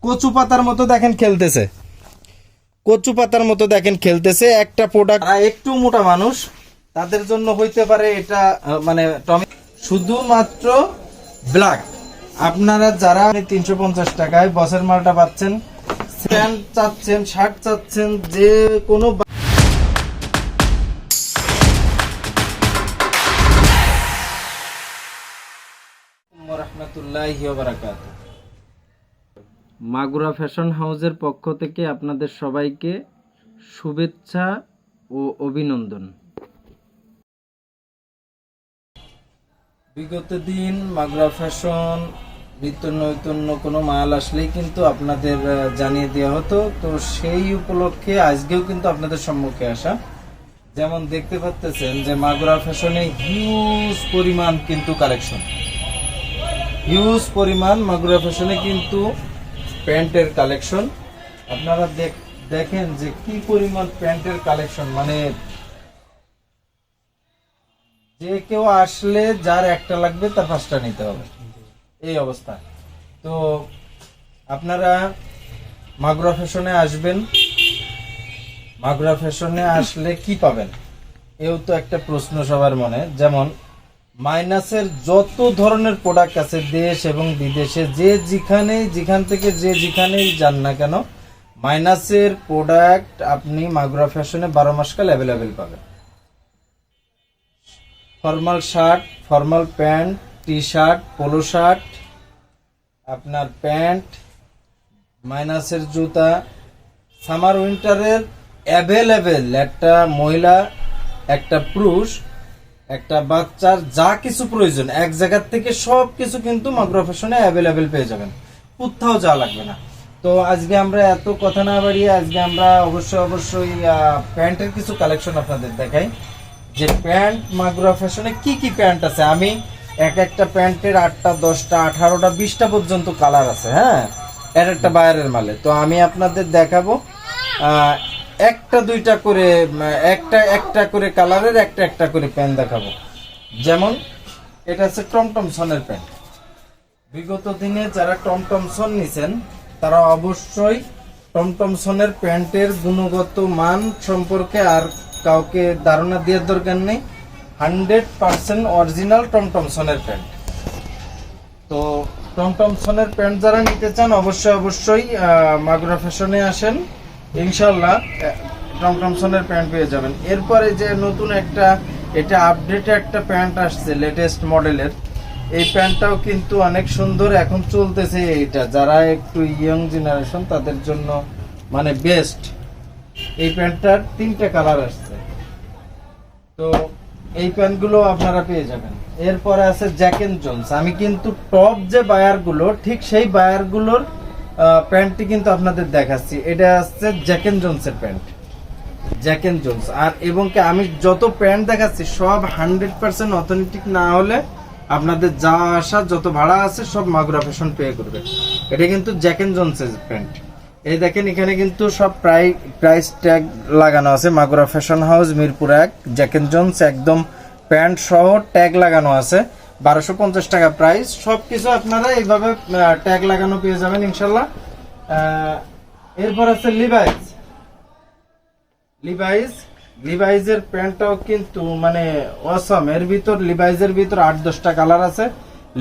কচু পাতার মতো দেখেন খেলতেছে, কচু পাতার মতো দেখেন খেলতেছে। একটা প্রোডাক্ট একটু মোটা মানুষ তাদের জন্য হইতে পারে এটা মানে টমি শুধুমাত্র ব্ল্যাক। আপনারা যারা 350 টাকায় বসের মালটা পাচ্ছেন, প্যান্ট চাচ্ছেন, শার্ট চাচ্ছেন, যে কোনো রাহমাতুল্লাহি ওয়া বারাকাতুহু। মাগুরা ফ্যাশন হাউসের পক্ষ থেকে আপনাদের সবাইকে শুভেচ্ছা ও অভিনন্দন। বিগত দিন মাগুরা ফ্যাশন নিত্য নৈতন্য কোনো মাল আসলেই কিন্তু আপনাদের জানিয়ে দেওয়া হতো, তো সেই উপলক্ষে আজকেও কিন্তু আপনাদের সম্মুখে আসা। যেমন দেখতে পাচ্ছেন যে মাগুরা ফ্যাশনে হিউজ পরিমাণ কিন্তু কালেকশন, হিউজ পরিমাণ মাগুরা ফ্যাশনে কিন্তু প্যান্টের কালেকশন। আপনারা দেখেন যে কি পরিমাণ প্যান্টের কালেকশন, মানে যে কেউ আসলে যার একটা লাগবে তার 5টা নিতে হবে, এই অবস্থা। তো আপনারা মাগুরা ফ্যাশনে আসবেন, মাগুরা ফ্যাশনে আসলে কি পাবেন এও তো একটা প্রশ্ন সবার মনে। যেমন মাইনাসের যত ধরনের প্রোডাক্ট আছে দেশ এবং বিদেশে, যেখান থেকে যেখানেই যান না কেন, মাইনাসের প্রোডাক্ট আপনি মাগুরা ফ্যাশনে 12 মাস কাল অ্যাভেলেবেল পাবেন। Formal shirt, formal pant, T shirt, polo shirt, আপনার প্যান্ট, মাইনাসের জুতা, সামার উইন্টারের অ্যাভেলেবেল। একটা মহিলা, একটা পুরুষ, একটা বাচ্চার যা কিছু প্রয়োজন এক জায়গা থেকে সব কিছু কিন্তু মাগুরা ফ্যাশনে অ্যাভেলেবেল পেয়ে যাবেন, কোথাও যাওয়া লাগবে না। তো আজকে আমরা এত কথা না বাড়িয়ে আজকে আমরা অবশ্যই প্যান্টের কিছু কালেকশন আপনাদের দেখাই, যে প্যান্ট মাগুরা ফ্যাশনে কি কি প্যান্ট আছে। আমি একটা প্যান্টের 8টা 10টা 18টা 20টা পর্যন্ত কালার আছে, হ্যাঁ, একটা বায়ারের মালে। তো আমি আপনাদের দেখাবো একটা দুইটা করে, একটা করে কালারের একটা করে প্যান্ট দেখাবো। যেমন এটা হচ্ছে টমটমসনের প্যান্ট। বিগত দিনে যারা টমটমসন নিছেন তারা অবশ্যই টমটমসনের প্যান্টের গুণগত মান সম্পর্কে আর কাউকে ধারণা দেওয়ার দরকার নেই। 100% অরিজিনাল টমটমসনের প্যান্ট। তো টমটমসনের প্যান্ট যারা নিতে চান অবশ্যই মাগুরা ফ্যাশনে আসেন, ইনশাল্লাহ টমটমসনের প্যান্ট পেয়ে যাবেন। এরপরে যে নতুন এটা আপডেটে একটা প্যান্ট আসছে লেটেস্ট মডেলের, এই প্যান্টটাও কিন্তু অনেক সুন্দর, এখন চলতেছে। এইটা যারা একটু ইয়ং জেনারেশন তাদের জন্য মানে বেস্ট। এই প্যান্টটার 3টে কালার আসছে, তো এই প্যান্টগুলো আপনারা পেয়ে যাবেন। এরপরে আছে জ্যাক এন্ড জোন্স। আমি কিন্তু টপ যে বায়ারগুলো ঠিক সেই বায়ারগুলোর প্যান্টটি কিন্তু আপনাদের দেখাচ্ছি। এটা হচ্ছে জ্যাক এন্ড জোন্সের প্যান্ট, জ্যাক এন্ড জোন্স। আর এবং কি আমি যত প্যান্ট দেখাচ্ছি সব 100% অথেন্টিক না হলে আপনাদের যা আসা যত ভাড়া আছে সব মাগুরা ফ্যাশন পে করবে। এটা কিন্তু জ্যাক এন্ড জোন্সের প্যান্ট। এই দেখেন এখানে কিন্তু সব প্রাইস ট্যাগ লাগানো আছে। Magura fashion house Mirpur 1 Jack and Jones, একদম প্যান্ট সহ ট্যাগ লাগানো আছে। 1250 টাকা প্রাইস। সবকিছু আপনারা এইভাবে ট্যাগ লাগানো পেয়ে যাবেন ইনশাল্লাহ। এরপর আছে লিভাইজের প্যান্টটাও কিন্তু মানে অসম। এর ভিতর লিভাইজের ভিতর 8-10টা কালার আছে।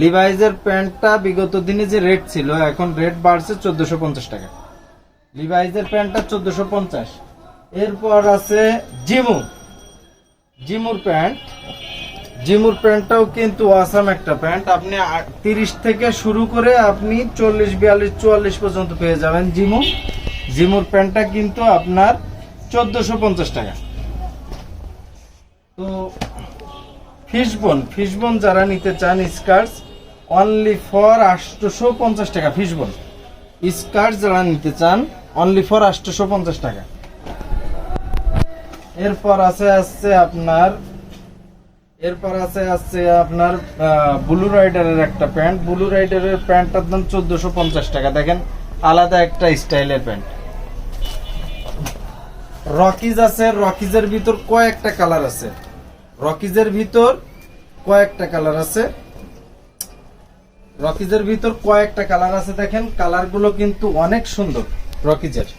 লিভাইজের প্যান্টটা বিগত দিনে যে রেট ছিল এখন রেট বাড়ছে 1450 টাকা। লিভাইজের প্যান্টটা 1450। এরপর আছে জিমুর প্যান্টটাও কিন্তু অসাম একটা প্যান্ট। আপনি 30 থেকে শুরু করে আপনি 40, 42, 44 পর্যন্ত পেয়ে যাবেন। জিমুর প্যান্টটা কিন্তু আপনার 1450 টাকা। তো ফিশবোন যারা নিতে চান স্কার্টস অনলি ফর 850 টাকা। ফিশবোন স্কার্ট যারা নিতে চান অনলি ফর 850 টাকা। এরপর আছে আপনার ব্লু রাইডারের একটা প্যান্ট। ব্লু রাইডারের প্যান্টটার দাম 1450 টাকা। দেখেন আলাদা একটা স্টাইলের প্যান্ট। রকিজ আছে, রকিজের ভিতর কয়েকটা কালার আছে। রকিজের ভিতর কয়েকটা কালার আছে, দেখেন কালারগুলো কিন্তু অনেক সুন্দর। রকিজের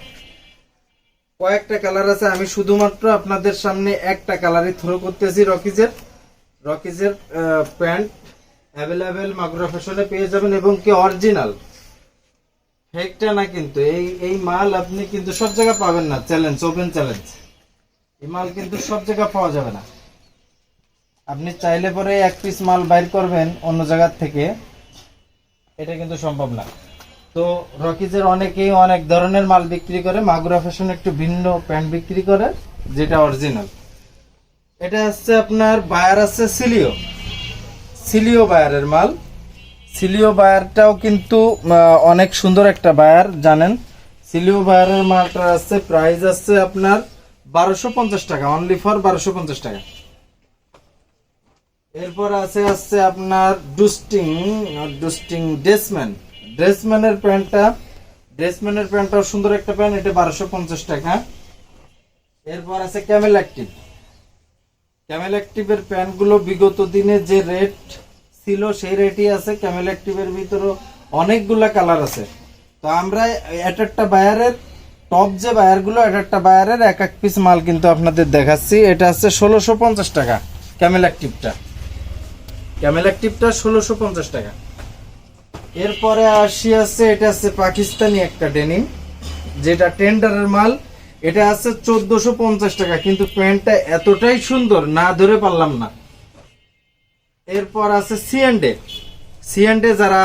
কয়েকটা কালার আছে, আমি শুধুমাত্র আপনাদের সামনে একটা কালারই থ্রো করতেছি। রকিজের প্যান্ট অ্যাভেলেবেল মাগুরা ফ্যাশনে পেয়ে যাবেন, এবং কি অরিজিনাল, ফেকটা না কিন্তু। এই মাল আপনি কিন্তু সব জায়গায় পাবেন না, চ্যালেঞ্জ, ওপেন চ্যালেঞ্জ। এই মাল কিন্তু সব জায়গায় পাওয়া যাবে না। আপনি চাইলে পরে এক পিস মাল বাইর করবেন অন্য জায়গার থেকে, এটা কিন্তু সম্ভব না। তো রকিজের অনেকেই অনেক ধরনের মাল বিক্রি করে, মাগুরা ফ্যাশন একটু ভিন্ন প্যান্ট বিক্রি করে যেটা অরিজিনাল। এটা হচ্ছে আপনার বায়ার আছে সিলিও বায়ারের মাল। সিলিও বায়ারটাও কিন্তু অনেক সুন্দর একটা বায়ার, জানেন। সিলিও বায়ারের মালটা আছে, প্রাইস আছে আপনার 1250 টাকা, অনলি ফর 1250 টাকা। এরপর আছে আপনার ডুস্টিং ড্রেসম্যানের প্যান্টটাও সুন্দর একটা প্যান্ট, এটা 1250 টাকা। এরপর আছে ক্যামেল অ্যাক্টিভের প্যান্টগুলো বিগত দিনে যে রেট ছিল সেই রেটই আছে। ক্যামেল অ্যাক্টিভের ভিতরও অনেকগুলা কালার আছে। তো আমরা একটা বায়ারের টপ যে বায়ারগুলো, একটা বায়ারের এক এক পিস মাল কিন্তু আপনাদের দেখাচ্ছি। এটা আছে 1650 টাকা ক্যামেল অ্যাক্টিভটা 1650 টাকা। এরপরে আছে এটা আছে পাকিস্তানি একটা ডেনিম, যেটা টেন্ডারের মাল, এটা আছে 1450 টাকা, কিন্তু প্যান্টটা এতটাই সুন্দর না ধরে পারলাম না। এরপর আছে সিএনডে যারা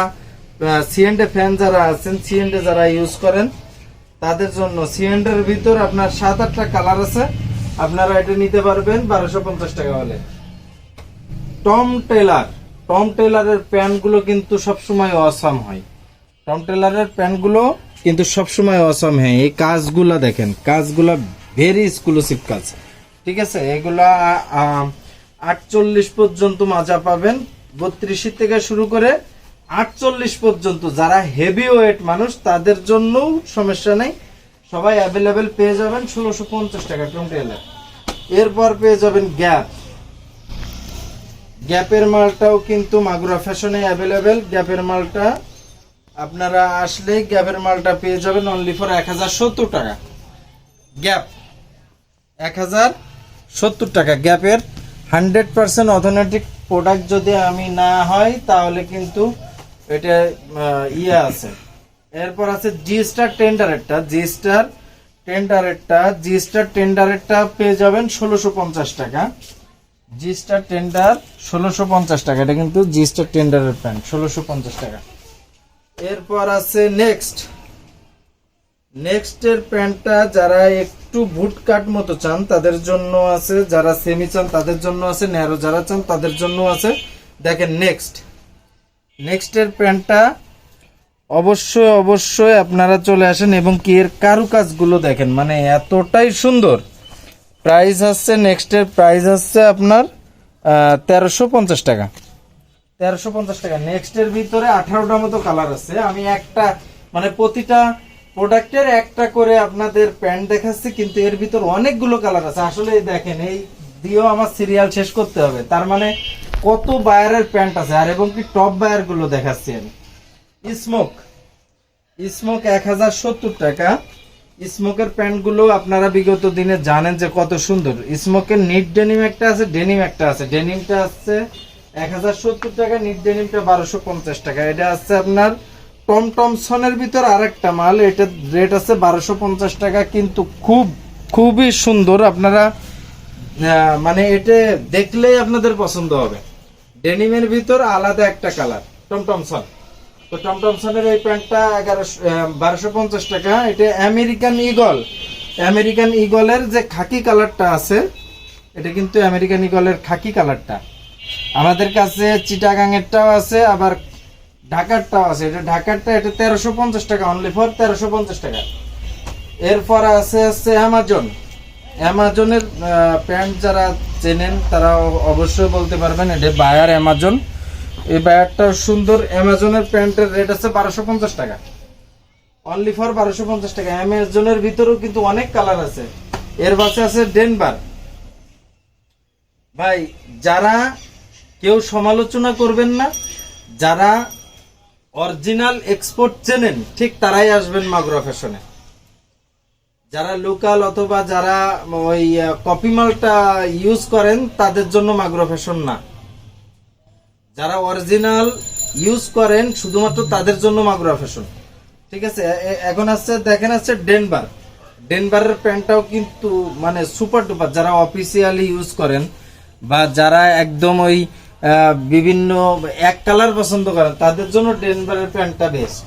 সিএনডে ফ্যান যারা আছেন, সিএনডে যারা ইউজ করেন তাদের জন্য সিএনডের ভিতর আপনার 7-8টা কালার আছে, আপনারা এটা নিতে পারবেন 1250 টাকা হলে। টম টেলারের প্যান্টগুলো কিন্তু সবসময় অসাম হয়। এই কাজগুলা দেখেন, কাজগুলা ভেরি এক্সক্লুসিভ কাজ, ঠিক আছে। এগুলা 48 পর্যন্ত মাজা পাবেন, 32 থেকে শুরু করে 48 পর্যন্ত। যারা হেভি ওয়েট মানুষ তাদের জন্য সমস্যা নেই, সবাই অ্যাভেলেবেল পেয়ে যাবেন 1650 টাকা টম টেলার। এরপর পেয়ে যাবেন গ্যাপের মালটাও কিন্তু মাগুরা ফ্যাশনে অ্যাভেলেবেল। গ্যাপের মালটা আপনারা আসলেই গ্যাপের মালটা পেয়ে যাবেন অনলি ফর 1070 টাকা। গ্যাপ 1070 টাকা। গ্যাপের 100% অথেন্টিক প্রোডাক্ট যদি আমি না হয় তাহলে কিন্তু এটা আছে। এরপর আছে জি স্টার টেন্ডারেরটা পেয়ে যাবেন 1650 টাকা। জি স্টার টেন্ডার 1650 টাকা, এটা কিন্তু জি স্টার টেন্ডারের প্যান্ট 1650 টাকা। এরপর আছে নেক্সটের প্যান্টটা যারা একটু বুট কাট মতো চান তাদের জন্য আছে, যারা সেমি চান তাদের জন্য আছে, ন্যারো যারা চান তাদের জন্য আছে। দেখেন নেক্সটের প্যান্টটা অবশ্যই আপনারা চলে আসেন, এবং কি এর কারুকাজগুলো দেখেন, মানে এতটাই সুন্দর। প্রাইস হচ্ছে নেক্সটের প্রাইস হচ্ছে আপনার 1350 টাকা। 1350 টাকা। নেক্সটের ভিতরে 18টা মতো কালার আছে। আমি একটা মানে প্রতিটা প্রোডাক্টের একটা করে আপনাদের প্যান্ট দেখাচ্ছি, কিন্তু এর ভিতর অনেকগুলো কালার আছে। আসলে দেখেন, এই দিয়েও আমার সিরিয়াল শেষ করতে হবে, তার মানে কত বায়ারের প্যান্ট আছে। আর এবং কি টপ বায়ার গুলো দেখাচ্ছি আমি। স্মোক 1070 টাকা। স্মোকের প্যান্ট গুলো আপনারা বিগত দিনে জানেন যে কত সুন্দর। স্মোকের নিট ডেনিম একটা আছে, ডেনিম একটা আছে। ডেনিমটা আছে 1070 টাকা, নিট ডেনিমটা 1250 টাকা। এটা আছে আপনার টমটমসনের ভিতর আরেকটা মাল, এটা রেট আছে 1250 টাকা, কিন্তু খুবই সুন্দর। আপনারা মানে এটা দেখলেই আপনাদের পছন্দ হবে। ডেনিমের ভিতর আলাদা একটা কালার টমটমসন। তো টমটমসনের এই প্যান্টটা 1250 টাকা। এটা আমেরিকান ইগলের যে খাকি কালারটা আছে, এটা কিন্তু আমেরিকান ইগলের খাকি কালারটা। আমাদের কাছে চিটাগাং এরটাও আছে, আবার ঢাকারটাও আছে। এটা ঢাকারটা, এটা 1350 টাকা, অনলি ফর 1350 টাকা। এরপর আছে অ্যামাজনের প্যান্ট যারা চেনেন তারা অবশ্যই বলতে পারবেন, এটা বায়ার অ্যামাজন। এই বায়ারটাও সুন্দর। অ্যামাজনের প্যান্টের রেট আছে 1250 টাকা, অনলি ফর 1250 টাকা। অ্যামাজনের ভিতরেও কিন্তু অনেক কালার আছে। এর পাশে আছে ডেনভার। ভাই, যারা কেউ সমালোচনা করবেন না, যারা অরিজিনাল এক্সপোর্ট চেনেন ঠিক তারাই আসবেন মাগুরা ফ্যাশনে। যারা লোকাল অথবা যারা ওই কপি মালটা ইউজ করেন তাদের জন্য মাগুরা ফ্যাশন না। যারা অরিজিনাল ইউজ করেন শুধুমাত্র তাদের জন্য মাগুরা ফ্যাশন। ঠিক আছে, এখন আসছে দেখেন আসছে ডেনভার। ডেনভারের প্যান্টটাও কিন্তু মানে সুপার ডুপার। যারা অফিসিয়ালি ইউজ করেন বা যারা একদম ওই বিভিন্ন এক কালার পছন্দ করেন তাদের জন্য ডেনভারের প্যান্টটা বেস্ট।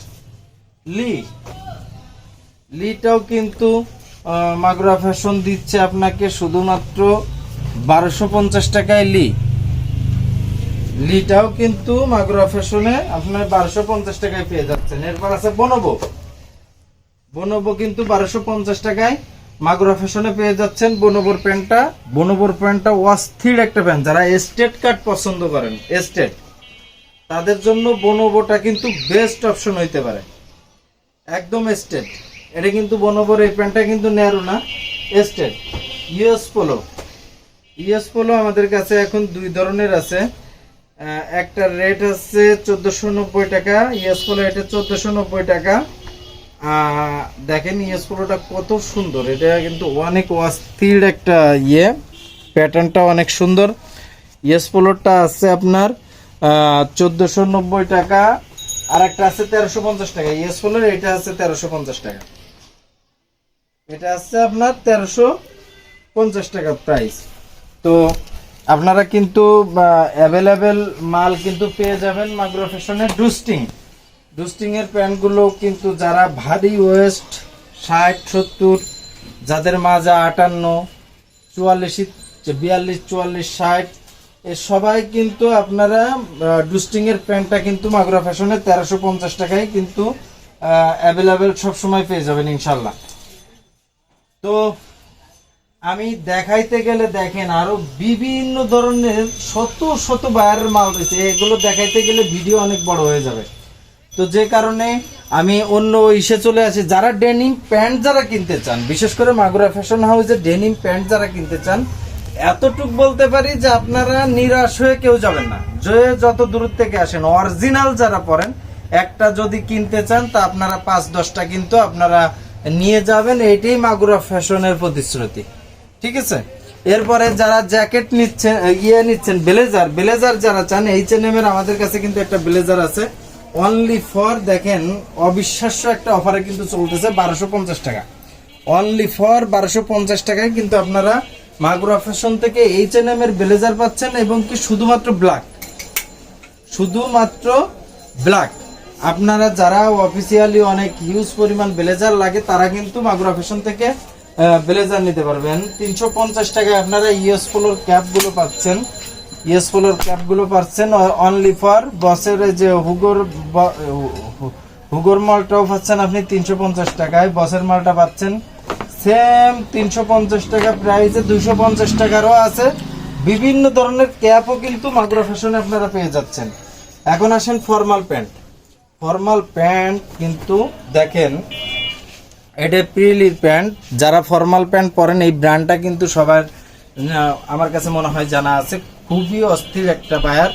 লিটাও কিন্তু মাগুরা ফ্যাশন দিচ্ছে আপনাকে শুধুমাত্র 1250 টাকায়। লিটাও কিন্তু মাগুরা ফ্যাশনে আপনার 1250 টাকায় পেয়ে যাচ্ছেন। এরপর আছে বনবো। বনবো কিন্তু 1250 টাকায় মাগুরা ফ্যাশনে পেয়ে যাচ্ছেন বনবোর প্যান্টটা। বনবোর প্যান্টটা অস্থির একটা প্যান্ট। যারা এস্টেট কাট পছন্দ করেন এস্টেট তাদের জন্য বনবোটা কিন্তু বেস্ট অপশন হইতে পারে। একদম এস্টেট। এটা কিন্তু বনবোর এই প্যান্টটা কিন্তু ন্যারো না, এস্টেট। ইউএস পোলো আমাদের কাছে এখন দুই ধরনের আছে। একটা রেট আছে 1490 টাকা ইউএস পোলো, এটা 1490 টাকা। দেখেন ইউএস পোলোটা কত সুন্দর। এটা কিন্তু অনেক অস্থির একটা প্যাটার্নটা অনেক সুন্দর। ইউএস পোলোটা আছে আপনার 1490 টাকা, আর একটা আছে 1350 টাকা। ইউএস পোলোর এটা আছে 1350 টাকা। এটা আছে আপনার 1350 টাকা প্রাইস। তো আপনারা কিন্তু অ্যাভেলেবেল মাল কিন্তু পেয়ে যাবেন মাগুরা ফ্যাশনে। ডুস্টিং এর প্যান্টগুলো কিন্তু যারা ভারী ওয়েস্ট 60-70, যাদের মাজা 58, 44, 42, 44, 60 এ সবাই কিন্তু আপনারা ডুস্টিং এর প্যান্টটা কিন্তু মাগুরা ফ্যাশনে 1350 টাকায় কিন্তু অ্যাভেলেবেল সবসময় পেয়ে যাবেন ইনশাল্লাহ। তো আমি দেখাইতে গেলে দেখেন আরো বিভিন্ন ধরনের শত বায়ারের মাল রয়েছে। এগুলো দেখাইতে গেলে ভিডিও অনেক বড় হয়ে যাবে। তো যে কারণে আমি অন্য ইসে চলে আসি। যারা ডেনিম প্যান্ট যারা কিনতে চান, বিশেষ করে মাগুরা ফ্যাশন হাউসে ডেনিম প্যান্ট যারা কিনতে চান, এতটুক বলতে পারি যে আপনারা নিরাশ হয়ে কেউ যাবেন না। যে যত দূর থেকে আসেন অরিজিনাল যারা পরেন, একটা যদি কিনতে চান তা আপনারা 5-10টা কিন্তু আপনারা নিয়ে যাবেন। এইটাই মাগুরা ফ্যাশনের প্রতিশ্রুতি। ঠিক আছে, এরপরে যারা জ্যাকেট নিচ্ছেন নিচ্ছেন ব্লেজার যারা চান, H&M এর আমাদের কাছে কিন্তু একটা ব্লেজার আছে অনলি ফর, দেখেন অবিশ্বাস্য একটা অফারে কিন্তু চলতেছে 1250 টাকা। অনলি ফর 1250 টাকায় কিন্তু আপনারা মাগুরা ফ্যাশন থেকে H&M এর ব্লেজার পাচ্ছেন, এবং কি শুধুমাত্র ব্ল্যাক। আপনারা যারা অফিসিয়ালি অনেক হিউজ পরিমাণ ব্লেজার লাগে তারা কিন্তু মাগুরা ফ্যাশন থেকে ব্লেজার নিতে পারবেন। 350 টাকায় আপনারা ইউএস পোলোর ক্যাপগুলো পাচ্ছেন অনলি ফর। বসের যে হুগোর মালটাও পাচ্ছেন আপনি 350 টাকায়। বসের মালটা পাচ্ছেন সেম 350 টাকা প্রাইসে। 250 টাকারও আছে। বিভিন্ন ধরনের ক্যাপও কিন্তু মাগুরা ফ্যাশনে আপনারা পেয়ে যাচ্ছেন। এখন আসেন ফর্মাল প্যান্ট কিন্তু দেখেন এটা প্রিলির প্যান্ট। যারা ফর্মাল প্যান্ট পরেন এই ব্র্যান্ডটা কিন্তু সবার আমার কাছে মনে হয় জানা আছে। খুবই অস্থির একটা বায়ার,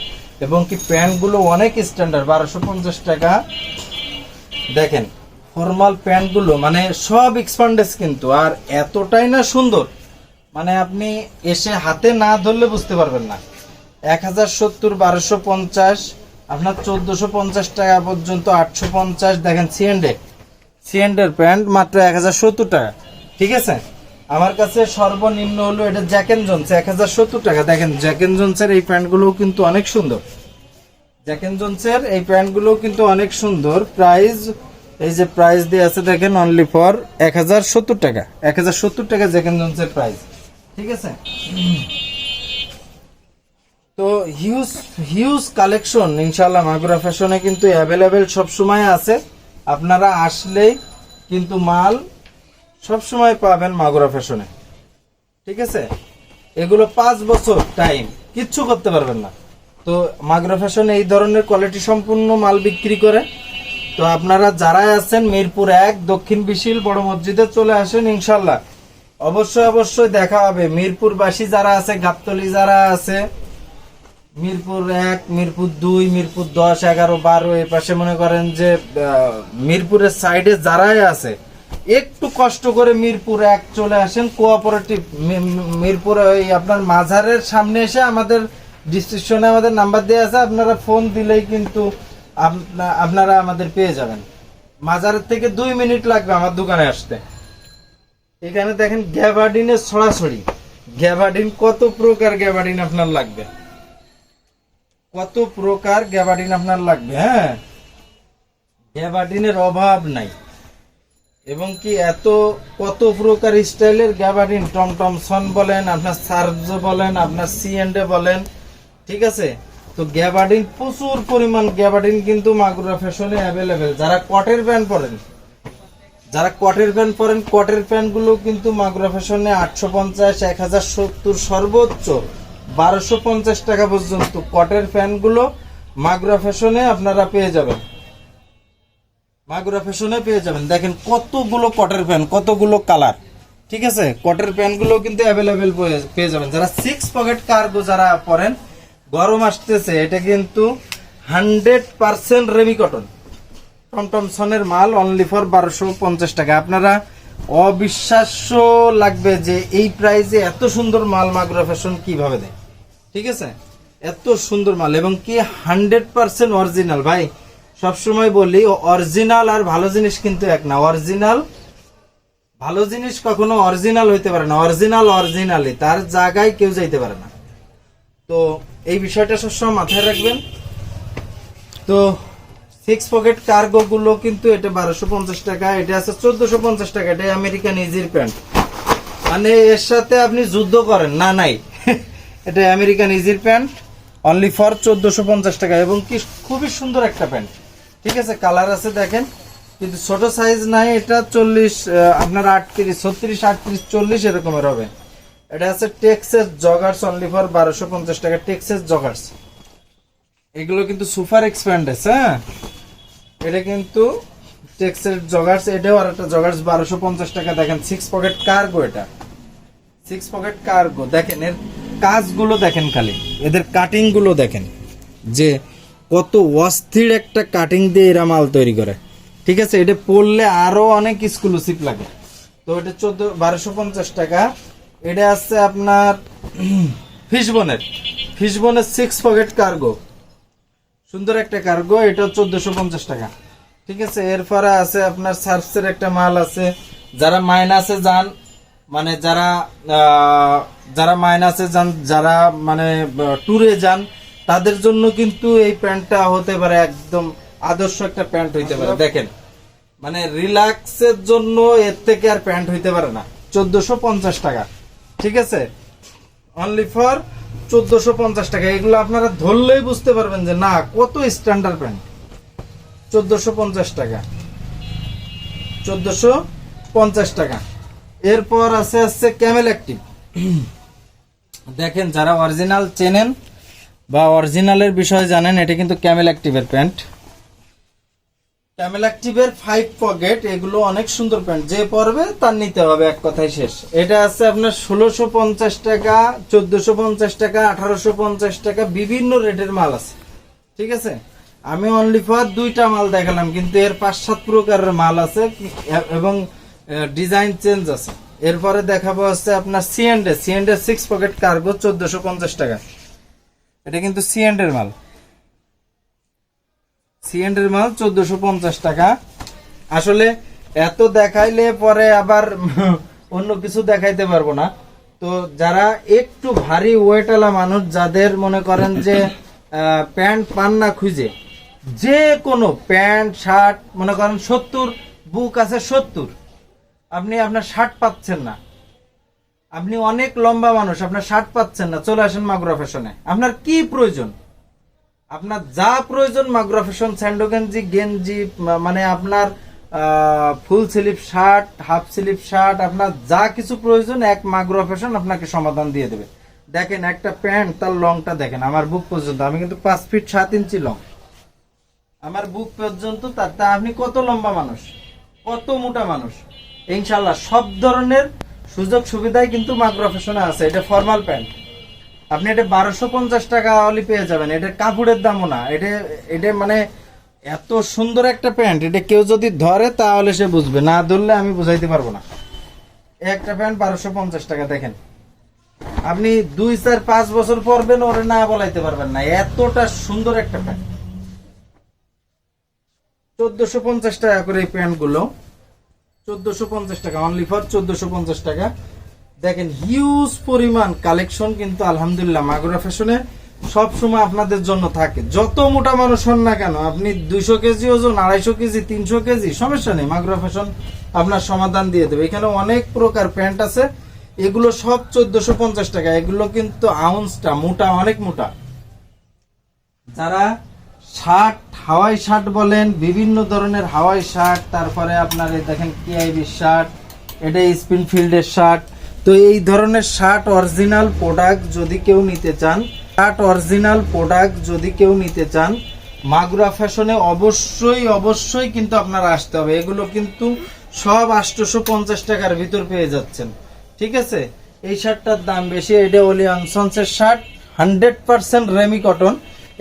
এবং কি প্যান্টগুলো অনেক স্ট্যান্ডার্ড। 1250 টাকা। দেখেন ফর্মাল প্যান্টগুলো মানে সব এক্সপান্ডেস কিন্তু, আর এতটাই না সুন্দর মানে আপনি এসে হাতে না ধরলে বুঝতে পারবেন না। 1070, 1250, আপনার 1450 টাকা পর্যন্ত, 850। দেখেন সিএন্ডের প্যান্ট মাত্র 1070 টাকা। ঠিক আছে, আমার কাছে সর্বনিম্ন হলো এটা জ্যাক এন্ড জোন্স 1070 টাকা। দেখেন জ্যাক এন্ড জোন্সের এই প্যান্টগুলো কিন্তু অনেক সুন্দর। প্রাইস এই যে প্রাইস দিয়ে আছে দেখেন অনলি ফর 1070 টাকা। 1070 টাকা জ্যাক এন্ড জোন্সের প্রাইস। ঠিক আছে, তো হিউজ কালেকশন ইনশাআল্লাহ মাগুরা ফ্যাশনে কিন্তু অ্যাভেলেবেল সবসময় আছে। আপনারা আসলেই কিন্তু মাল সবসময় পাবেন মাগুরা ফ্যাশনে। ঠিক আছে, এগুলো 5 বছর টাইম কিচ্ছু করতে পারবেন না। তো মাগুরা ফ্যাশন এই ধরনের কোয়ালিটি সম্পূর্ণ মাল বিক্রি করে। তো আপনারা যারা আছেন মিরপুর 1 দক্ষিণ বিশিল বড় মসজিদে চলে আসেন ইনশাল্লাহ। অবশ্যই দেখা হবে। মিরপুরবাসী যারা আছে, গাবতলী যারা আছে, মিরপুর 1, মিরপুর 2, মিরপুর 10, 11, 12 এই পাশে মনে করেন যে মিরপুরের সাইডে যারাই আছে একটু কষ্ট করে মিরপুর 1 চলে আসেন। কোঅপারেটিভ মিরপুর ওই আপনার মাজারের সামনে এসে আমাদের ডিসক্রিপশনে আমাদের নাম্বার দেওয়া আছে, আপনারা ফোন দিলেই কিন্তু আপনারা আমাদের পেয়ে যাবেন। মাজারের থেকে 2 মিনিট লাগবে আমার দোকানে আসতে। এখানে দেখেন গ্যাবার্ডিনের ছড়াছড়ি, গ্যাবার্ডিন কত প্রকার গ্যাবার্ডিন আপনার লাগবে, কত প্রকার গ্যাবার্ডিন আপনার লাগবে। হ্যাঁ, গ্যাবার্ডিনের অভাব নাই। এবং কি এত কত প্রকার স্টাইলের গ্যাবার্ডিন, টমটমসন বলেন, আপনার সার্জ বলেন, আপনার সিএন্ডে বলেন, ঠিক আছে। তো গ্যাবার্ডিন প্রচুর পরিমাণ গ্যাবার্ডিন কিন্তু মাগুরা ফ্যাশনে অ্যাভেলেবেল। যারা কটের প্যান্ট পরেন, যারা কটের প্যান্ট পরেন, কটের প্যান্টগুলো কিন্তু মাগুরা ফ্যাশনে 850, 1070, সর্বোচ্চ 1250 টাকা পর্যন্ত কটের প্যান্টগুলো মাগুরা ফ্যাশনে আপনারা পেয়ে যাবেন। মাগুরা ফ্যাশনে পেয়ে যাবেন। দেখেন কতগুলো কটের প্যান্ট, কতগুলো কালার, ঠিক আছে। কটের প্যান্টগুলো কিন্তু অ্যাভেলেবেল পেয়ে যাবেন। যারা 6 পকেট কার্গো যারা পরেন, গরম আসতেছে, এটা কিন্তু 100% রেমি কটন টমটমসনের মাল, অনলি ফর 1250 টাকা। আপনারা অবিশ্বাস্য লাগবে যে এই প্রাইসে এত সুন্দর মাল মাগুরা ফ্যাশন কিভাবে দেয়, ঠিক আছে। এত সুন্দর মাল এবং কি 100% অরিজিনাল। ভাই সবসময় বলি, অরিজিনাল আর ভালো জিনিস কিন্তু এক না। অরিজিনাল ভালো জিনিস কখনো অরিজিনাল হইতে পারে না। অরিজিনাল অরিজিনালি, তার জায়গায় কেউ যাইতে পারে না। তো এই বিষয়টা সবসময় মাথায় রাখবেন। তো 6 পকেট কার্গো গুলো কিন্তু এটা 1250 টাকা, এটা আছে 1450 টাকা। এটা আমেরিকান ইজির প্যান্ট, মানে এর সাথে আপনি যুদ্ধ করেন না নাই। এটা আমেরিকান ইজির প্যান্ট, অনলি ফর 1450 টাকা। এবং কি খুবই সুন্দর একটা প্যান্ট, ঠিক আছে। কালার আছে দেখেন, কিন্তু ছোট সাইজ নাই। এটা 40 আপনার 38, 36, 38, 40 এরকমের হবে। এটা আছে টেক্সাস জগার্স, অনলি ফর 1250 টাকা। টেক্সাস জগার্স এগুলো কিন্তু সুপার এক্সপ্যান্ডেস। হ্যাঁ, এটা কিন্তু টেক্সাস জগার্স, এটাও আর একটা জগার্স 1250 টাকা। দেখেন 6 পকেট কার্গো, এটা 6 পকেট কার্গো। দেখেন এর কাজগুলো দেখেন, খালি এদের কাটিং গুলো দেখেন যে কত অস্থির একটা কাটিং দিয়ে এরা মাল তৈরি করে, ঠিক আছে। এটা পরলে আরো অনেক এক্সক্লুসিভ লাগে। তো এটা 1250 টাকা। এটা আছে আপনার ফিশবনের 6 পকেট কার্গো, সুন্দর একটা কার্গো, এটা 1450 টাকা, ঠিক আছে। এরপরে আছে আপনার সার্ফসের একটা মাল আছে। যারা মাইনাসে যান, মানে যারা মাইনাসে যান, যারা মানে ট্যুরে যান, তাদের জন্য কিন্তু এই প্যান্টটা হতে পারে একদম আদর্শ একটা প্যান্ট হইতে পারে। দেখেন মানে রিল্যাক্সের জন্য এর থেকে আর প্যান্ট হইতে পারে না। 1450 টাকা, ঠিক আছে, অনলি ফর 1450 টাকা। এগুলো আপনারা ধরলেই বুঝতে পারবেন যে না কত স্ট্যান্ডার্ড প্যান্ট। 1450 টাকা, 1450 টাকা। এরপর আছে ক্যামেল অ্যাক্টিভ। দেখেন যারা অরিজিনাল চেনেন বা অরিজিনালের বিষয়ে জানেন, এটা কিন্তু ক্যামেল অ্যাক্টিভের প্যান্ট। ক্যামেল অ্যাক্টিভের 5 পকেট, এগুলো অনেক সুন্দর প্যান্ট। যে পরবে তার নিতে হবে, এক কথায় শেষ। এটা আছে আপনার 1650 টাকা, 1450 টাকা, 1850 টাকা, বিভিন্ন রেটের মাল আছে, ঠিক আছে। আমি অনলি ফর 2টা মাল দেখালাম, কিন্তু এর 5-7 প্রকারের মাল আছে এবং ডিজাইন চেঞ্জ আছে। এরপরে দেখাবো হচ্ছে আপনার সিএন্ডে 6 পকেট কার্গো, 1450 টাকা। এটা কিন্তু সিএন্ডের মাল, সিএন্ডের মাল 1450 টাকা। আসলে এত দেখাইলে পরে আবার অন্য কিছু দেখাইতে পারবো না। তো যারা একটু ভারী ওয়েটওয়ালা মানুষ, যাদের মনে করেন যে প্যান্ট পান না খুঁজে, যে কোনো প্যান্ট শার্ট মনে করেন 70 বুক আছে, 70 আপনি আপনার শার্ট পাচ্ছেন না, আপনি অনেক লম্বা মানুষ, আপনার শার্ট পাচ্ছেন না, চলে আসেন মাগুরা ফ্যাশনে। আপনার কি প্রয়োজন, আপনার যা প্রয়োজন মাগুরা ফ্যাশন, স্যান্ডো গেঞ্জি, গেঞ্জি, মানে আপনার full sleeve shirt, half sleeve shirt, আপনার যা কিছু প্রয়োজন এক মাগুরা ফ্যাশন আপনাকে সমাধান দিয়ে দেবে। দেখেন একটা প্যান্ট, তার লংটা দেখেন আমার বুক পর্যন্ত। আমি কিন্তু 5 ফিট 7 ইঞ্চি লং, আমার বুক পর্যন্ত। তা আপনি কত লম্বা মানুষ, কত মোটা মানুষ, ইনশাল্লাহ সব ধরনের সুযোগ সুবিধাই কিন্তু মাগুরা ফ্যাশনে আছে। এটা ফর্মাল প্যান্ট, আপনি এটা 1250 টাকা অলি পেয়ে যাবেন। এটা কাপড়ের দামও না, এটা এটা মানে এত সুন্দর একটা প্যান্ট, এটা কেউ যদি ধরে তাহলে সে বুঝবে, না ধরলে আমি বুঝাইতে পারবো না। একটা প্যান্ট 1250 টাকা, দেখেন আপনি 2-4-5 বছর পরবেন ওরে না বলাইতে পারবেন না, এতটা সুন্দর একটা প্যান্ট। 1450 টাকা করে এই প্যান্ট গুলো, 1450 টাকা, অনলি ফর 1450 টাকা। দেখেন হিউজ পরিমাণ কালেকশন কিন্তু আলহামদুলিল্লাহ মাগুরা ফ্যাশনে সব সময় আপনাদের জন্য থাকে। যত মোটা মানুষ হন না কেন, আপনি 200 কেজি ওজন, 250 কেজি, 300 কেজি, সমস্যা নেই, মাগুরা ফ্যাশন আপনার সমাধান দিয়ে দেবে। এখানে অনেক প্রকার প্যান্ট আছে, এগুলো সব 1450 টাকা। এগুলো কিন্তু আউন্সটা মোটা, অনেক মোটা। যারা শার্ট, হাওয়াই শার্ট বলেন, বিভিন্ন ধরনের হাওয়াই শার্ট, তারপরে আপনার এই দেখেন কেআইবি শার্ট, এটা স্পিনফিল্ডের শার্ট। তো এই ধরনের শার্ট অরিজিনাল প্রোডাক্ট যদি কেউ নিতে চান, মাগুরা ফ্যাশনে অবশ্যই কিন্তু আপনারা আসতে হবে। এগুলো কিন্তু সব 850 টাকার ভিতর পেয়ে যাচ্ছেন, ঠিক আছে। এই শার্টটার দাম বেশি, এটা ওলি অনসন্সের শার্ট, 100% রেমি কটন।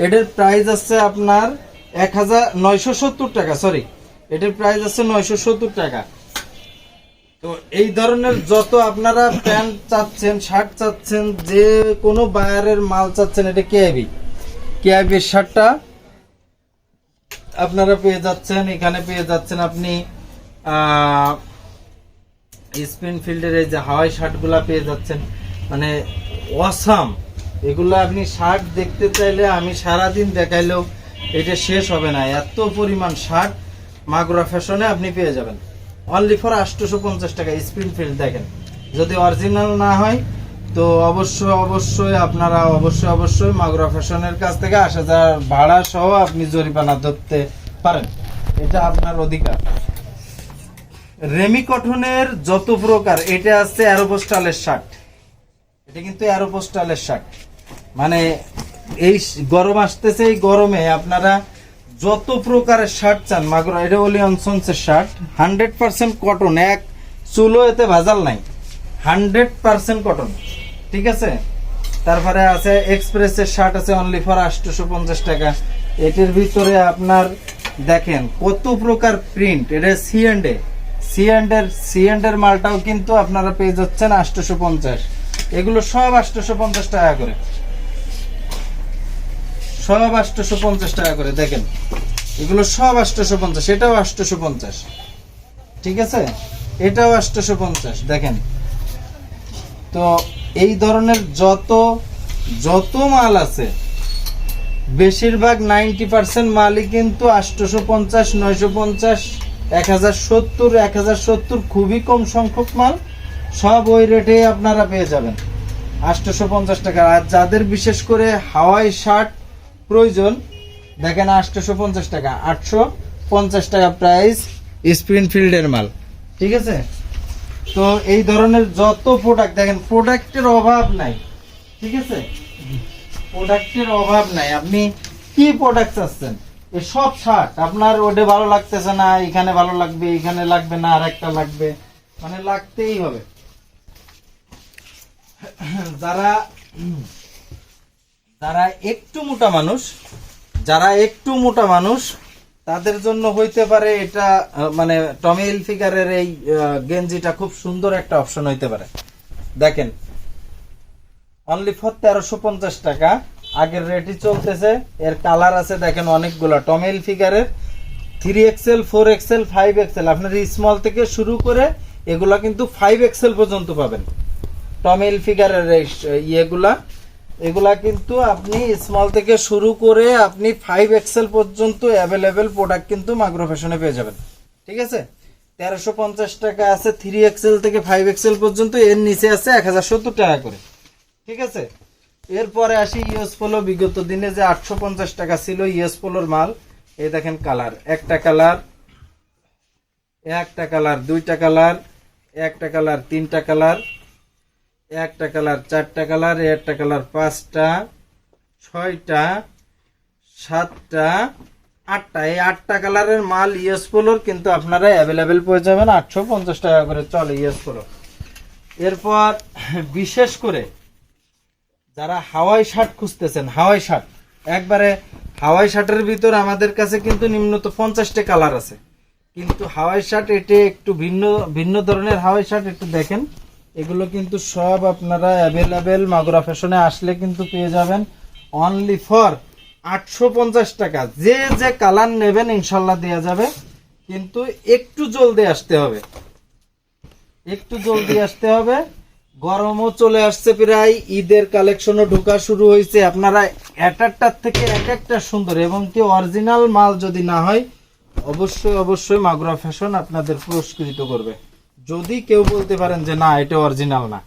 এটার প্রাইস আছে আপনার 1970 টাকা, সরি, এটার প্রাইস আছে 970 টাকা। তো এই ধরনের যত আপনারা প্যান্ট চাচ্ছেন, শার্ট চাচ্ছেন, যে কোনো বায়ারের মাল চাচ্ছেন, এটা কেআইবির শার্টটা আপনারা পেয়ে যাচ্ছেন। এখানে পেয়ে যাচ্ছেন আপনি স্পিনফিল্ডের এই যে হাওয়াই শার্টগুলা পেয়ে যাচ্ছেন, মানে অসাম। এগুলো আপনি শার্ট দেখতে চাইলে আমি সারাদিন দেখাইলেও এটা শেষ হবে না, এত পরিমাণ শার্ট মাগুরা ফ্যাশনে আপনি পেয়ে যাবেন অনলি ফর 850 টাকা। স্পিনফিল্ড দেখেন, যদি অরিজিনাল না হয় তো অবশ্যই আপনারা অবশ্যই মাগুরা ফ্যাশনের কাছ থেকে 8000 ভাড়া সহ আপনি জরিমানা ধরতে পারেন, এটা আপনার অধিকার। রেমি কটনের যত প্রকার, এটা আছে অ্যারোপোস্টালের শার্ট, এটা কিন্তু অ্যারোপোস্টালের শার্ট, মানে এই গরম আসতেছে, এই গরমে আপনারা যত প্রকারের শার্ট চান মাগুরা, এটা ওলি অনসন্সের শার্ট, 100% কটন, এক চুলো এতে ভেজাল নাই, 100% কটন, ঠিক আছে। তারপরে আছে এক্সপ্রেসের শার্ট, আছে অনলি ফর 850 টাকা। এটার ভিতরে আপনার দেখেন কত প্রকার প্রিন্ট, এটা সি এন্ড এর মালটাও কিন্তু আপনারা পেয়ে যাচ্ছেন 850। এগুলো সব 850 টাকা করে, সব 850 টাকা করে। দেখেন এগুলো সব 850, এটাও 850, ঠিক আছে, এটাও 850। দেখেন তো এই ধরনের যত মাল আছে, বেশিরভাগ 90% মালই কিন্তু 850, 950, 1070 খুবই কম সংখ্যক মাল, সব ওই রেটে আপনারা পেয়ে যাবেন 850 টাকা। আর যাদের বিশেষ করে হাওয়াই শার্ট প্রয়োজন, দেখেন 850 টাকা, 850 টাকা প্রাইস স্প্রিনফিল্ডের মাল, ঠিক আছে। তো এই ধরনের যত প্রোডাক্ট, দেখেন প্রোডাক্টের অভাব নাই, ঠিক আছে, প্রোডাক্টের অভাব নাই। আপনি কি প্রোডাক্ট চাচ্ছেন, এই সব শার্ট আপনার ওটা ভালো লাগতেছে না, এখানে ভালো লাগবে, এখানে লাগবে না, আর একটা লাগবে, মানে লাগতেই হবে। যারা একটু মোটা মানুষ, তাদের জন্য হইতে পারে এটা, মানে টমি হিলফিগারের এই গেঞ্জিটা খুব সুন্দর একটা অপশন হইতে পারে। দেখেন অনলি ফর 1350 টাকা, আগের রেটই চলতেছে। এর কালার আছে দেখেন অনেকগুলা, টমি হিলফিগারের 3XL, 4XL, 5XL, আপনার স্মল থেকে শুরু করে এগুলা কিন্তু 5XL পর্যন্ত পাবেন। টমি হিলফিগারের এগুলা কিন্তু আপনি স্মল থেকে শুরু করে আপনি 5XL পর্যন্ত অ্যাভেলেবেল প্রোডাক্ট কিন্তু মাগুরা ফ্যাশনে পেয়ে যাবেন, ঠিক আছে। 1350 টাকা আছে 3XL থেকে 5XL পর্যন্ত, এর নিচে আছে 1070 টাকা করে, ঠিক আছে। এরপরে আসি ইউএস পোলো। বিগত দিনে যে 850 টাকা ছিল ইউএস পোলোর মাল, এই দেখেন কালার, একটা কালার, দুইটা কালার, একটা কালার, তিনটা কালার, একটা কালার, চারটা কালার, একটা কালার, 5টা, 6টা, 7টা, 8টা, এই 8টা কালারের মাল ইউএস পোলোর কিন্তু আপনারা অ্যাভেলেবেল পেয়ে যাবেন 850 টাকা করে চলে ইউএস পোলো। এরপর বিশেষ করে যারা হাওয়াই শার্ট খুঁজতেছেন, হাওয়াই শার্ট একবারে হাওয়াই শার্টের ভিতর আমাদের কাছে কিন্তু নিম্নত 50টা কালার আছে, কিন্তু হাওয়াই শার্ট এটা একটু ভিন্ন ভিন্ন ধরনের হাওয়াই শার্ট। একটু দেখেন, এগুলো কিন্তু সব আপনারা অ্যাভেলেবেল মাগুরা ফ্যাশনে আসলে কিন্তু পেয়ে যাবেন অনলি ফর 850 টাকা। যে যে কালার নেবেন ইনশাল্লাহ দেওয়া যাবে, কিন্তু একটু জলদি আসতে হবে, একটু জলদি আসতে হবে। গরমও চলে আসছে, প্রায় ঈদের কালেকশনও ঢোকা শুরু হয়েছে। আপনারা একটার থেকে এক একটা সুন্দর এবং কি অরিজিনাল মাল যদি না হয় অবশ্যই অবশ্যই মাগুরা ফ্যাশন আপনাদের পুরস্কৃত করবে। যদি কেউ বলতে পারেন যে না এটা অরিজিনাল না,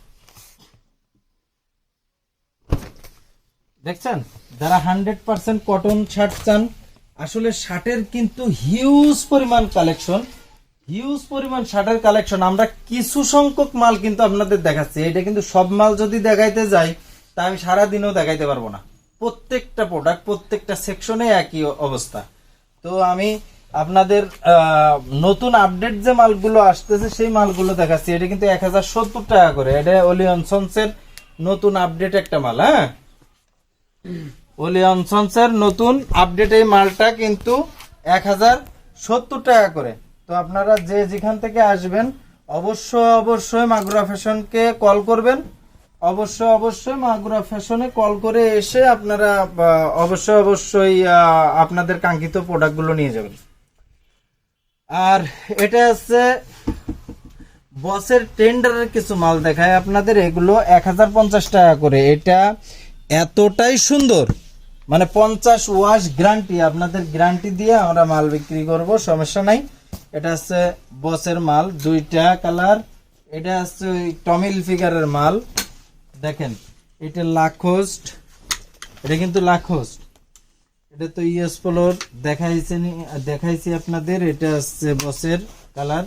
দেখছেন যারা 100% কটন শার্ট চান, আসলে শার্টের কিন্তু হিউজ পরিমাণ কালেকশন, হিউজ পরিমাণ শার্টের কালেকশন। আমরা কিছু সংখ্যক মাল কিন্তু আপনাদের দেখাচ্ছি, এটা কিন্তু সব মাল যদি দেখাইতে যাই তা আমি সারাদিনও দেখাইতে পারবো না। প্রত্যেকটা প্রোডাক্ট প্রত্যেকটা সেকশনে একই অবস্থা। তো আমি আপনাদের নতুন আপডেট যে মালগুলো আসতেছে সেই মালগুলো দেখাচ্ছি। এটা কিন্তু 1070 টাকা করে, এটা ওলিয়নসন্সের নতুন আপডেট একটা মাল। হ্যাঁ, ওলিয়নসন্সের নতুন আপডেট এই মালটা কিন্তু 1070 টাকা করে। তো আপনারা যে যেখান থেকে আসবেন অবশ্যই অবশ্যই মাগুরা ফ্যাশনকে কল করবেন, অবশ্যই অবশ্যই মাগুরা ফ্যাশনে কল করে এসে আপনারা অবশ্যই অবশ্যই আপনাদের কাঙ্ক্ষিত প্রোডাক্টগুলো নিয়ে যাবেন। আর এটা হচ্ছে বসের টেন্ডারের কিছু মাল দেখায় আপনাদের, এগুলো 1050 টাকা করে। এটা এতটাই সুন্দর, মানে 50 ওয়াশ গ্যারান্টি, আপনাদের গ্যারান্টি দিয়ে আমরা মাল বিক্রি করব, সমস্যা নাই। এটা হচ্ছে বসের মাল, 2টা কালার। এটা হচ্ছে ওই টমিল ফিগারের মাল, দেখেন এটা লাখোস্ট, এটা কিন্তু লাখোস্ট, এটা তো ইউএস পোলোর দেখাইছি আপনাদের। এটা হচ্ছে বসের কালার,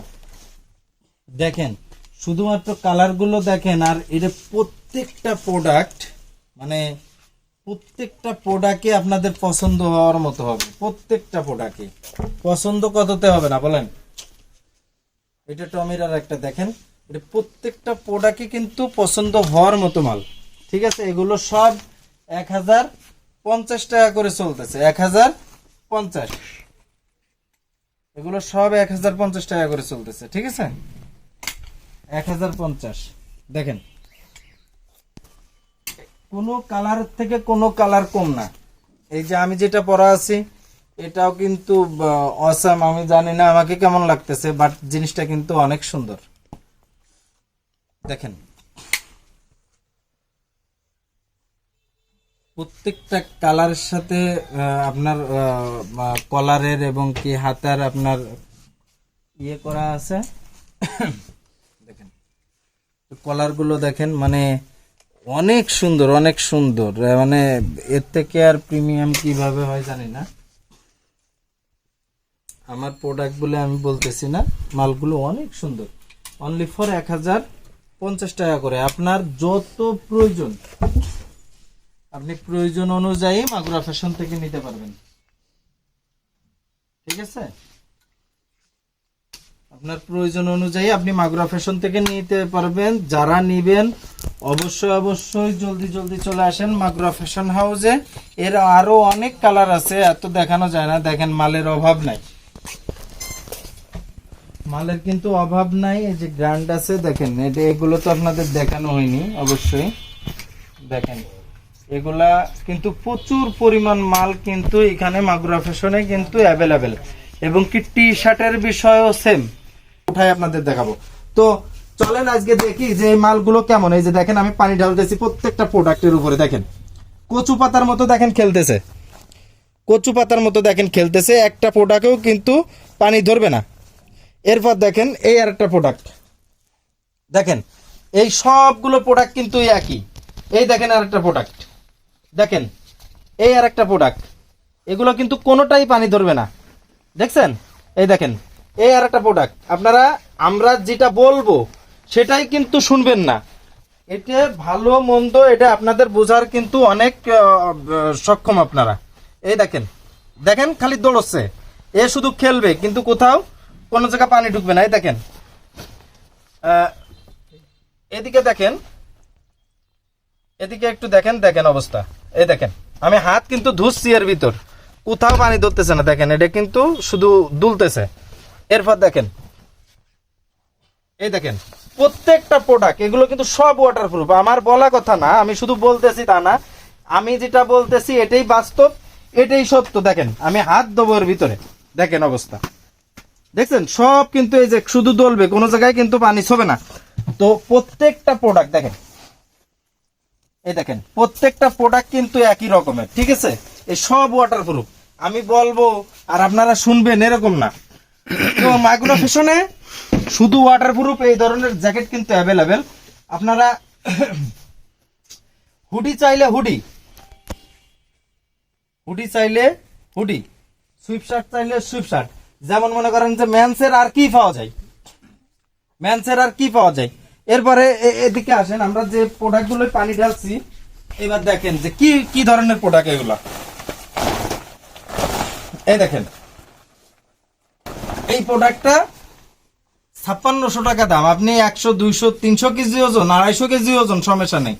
দেখেন শুধুমাত্র কালারগুলো দেখেন। আর এটা প্রত্যেকটা প্রোডাক্ট, মানে প্রত্যেকটা প্রোডাক্টে আপনাদের পছন্দ হওয়ার মতো হবে, প্রত্যেকটা প্রোডাক্টে পছন্দ কততে হবে না বলেন। এটা টমির আর একটা দেখেন, এটা প্রত্যেকটা প্রোডাক্টে কিন্তু পছন্দ হওয়ার মতো মাল, ঠিক আছে। এগুলো সব 1050 টাকা করে চলতেছে, 1050, এগুলো সব 1050 টাকা করে চলতেছে, ঠিক আছে, 1050। দেখেন কোনো কালার থেকে কোনো কালার কম না। এই যে আমি যেটা পরা আছি এটাও কিন্তু অসাম, আমি জানি না আমাকে কেমন লাগতেছে, বাট জিনিসটা কিন্তু অনেক সুন্দর। দেখেন প্রত্যেকটা কালারের সাথে আপনার কলারের এবং কি হাতার আপনার ইয়ে করা আছে। দেখেন কলার গুলো দেখেন, মানে অনেক সুন্দর, অনেক সুন্দর, মানে এর থেকে আর প্রিমিয়াম কিভাবে হয় জানি না। আমার প্রোডাক্ট বলে আমি বলতেছি না, মালগুলো অনেক সুন্দর। অনলি ফর 1050 টাকা করে। আপনার যত প্রয়োজন আপনি প্রয়োজন অনুযায়ী মাগুরা ফ্যাশন থেকে নিতে পারবেন, ঠিক আছে। আপনার প্রয়োজন অনুযায়ী আপনি মাগুরা ফ্যাশন থেকে নিতে পারবেন। যারা নিবেন অবশ্যই অবশ্যই জলদি জলদি চলে আসেন মাগুরা ফ্যাশন হাউসে। এর আরো অনেক কালার আছে, এত দেখানো যায় না। দেখেন মালের অভাব নাই, মালের কিন্তু অভাব নাই। এই যে গ্র্যান্ড আছে দেখেন, এটা এগুলো তো আপনাদের দেখানো হয়নি অবশ্যই। দেখেন এগুলা কিন্তু প্রচুর পরিমাণ মাল কিন্তু এখানে মাগুরা ফ্যাশনে কিন্তু অ্যাভেলেবেল, এবং কি টি শার্টের বিষয়ও সেম, উঠাই আপনাদের দেখাবো। তো চলেন আজকে দেখি যে এই মালগুলো কেমন। এই যে দেখেন আমি পানি ঢালতেছি প্রত্যেকটা প্রোডাক্টের উপরে, দেখেন কচু পাতার মতো দেখেন খেলতেছে, কচু পাতার মতো দেখেন খেলতেছে, একটা প্রোডাক্টেও কিন্তু পানি ধরবে না। এরপর দেখেন এই আর একটা প্রোডাক্ট, দেখেন এই সবগুলো প্রোডাক্ট কিন্তু একই। এই দেখেন আর একটা প্রোডাক্ট, দেখেন এই আর একটা প্রোডাক্ট, এগুলো কিন্তু কোনোটাই পানি ধরবে না, দেখছেন। এই দেখেন এই আর একটা প্রোডাক্ট। আপনারা আমরা যেটা বলবো সেটাই কিন্তু শুনবেন না, এটা ভালো মন্দ এটা আপনাদের বোঝার কিন্তু অনেক সক্ষম আপনারা। এই দেখেন, দেখেন খালি দৌড়চ্ছে, এ শুধু খেলবে কিন্তু কোথাও কোনো জায়গা পানি ঢুকবে না। এই দেখেন এদিকে দেখেন, এদিকে একটু দেখেন, দেখেন অবস্থা, এই দেখেন আমি হাত কিন্তু ধুচ্ছি এর ভিতর, কোথাও পানি ধরতেছে না, দেখেন এটা কিন্তু শুধু দুলতেছে। এরপর দেখেন, এই দেখেন প্রত্যেকটা প্রোডাক্ট এগুলো কিন্তু সব ওয়াটারপ্রুফ। আমার বলা কথা না, আমি শুধু বলতেছি তা না, আমি যেটা বলতেছি এটাই বাস্তব, এটাই সত্য। দেখেন আমি হাত দেবো এর ভিতরে, দেখেন অবস্থা দেখছেন, সব কিন্তু এই যে শুধু দলবে, কোনো জায়গায় কিন্তু পানি ছবে না। তো প্রত্যেকটা প্রোডাক্ট দেখেন, এই দেখেন প্রত্যেকটা প্রোডাক্ট কিন্তু একই রকমের, ঠিক আছে? এই সব ওয়াটারপ্রুফ। আমি বলবো আর আপনারা শুনবেন এরকম না। তো মাইক্রো ফ্যাশনে শুধু ওয়াটারপ্রুফ এই ধরনের জ্যাকেট কিন্তু অ্যাভেলেবেল। আপনারা হুডি চাইলে হুডি, হুডি চাইলে হুডি, সুইপ শার্ট চাইলে সুইপ শার্ট। যেমন মনে করেন যে মেন্সের আর কি পাওয়া যায়, মেন্সের আর কি পাওয়া যায়। এরপরে এদিকে আসেন, আমরা যে প্রোডাক্টগুলো পানি ঢালছি, এবার দেখেন যে কি কি ধরনের প্রোডাক্ট এগুলা। এই দেখেন এই প্রোডাক্টটা 5600 টাকা দাম। আপনি 100, 200, 300 কেজি ওজন, 250 কেজি ওজন, সমস্যা নেই।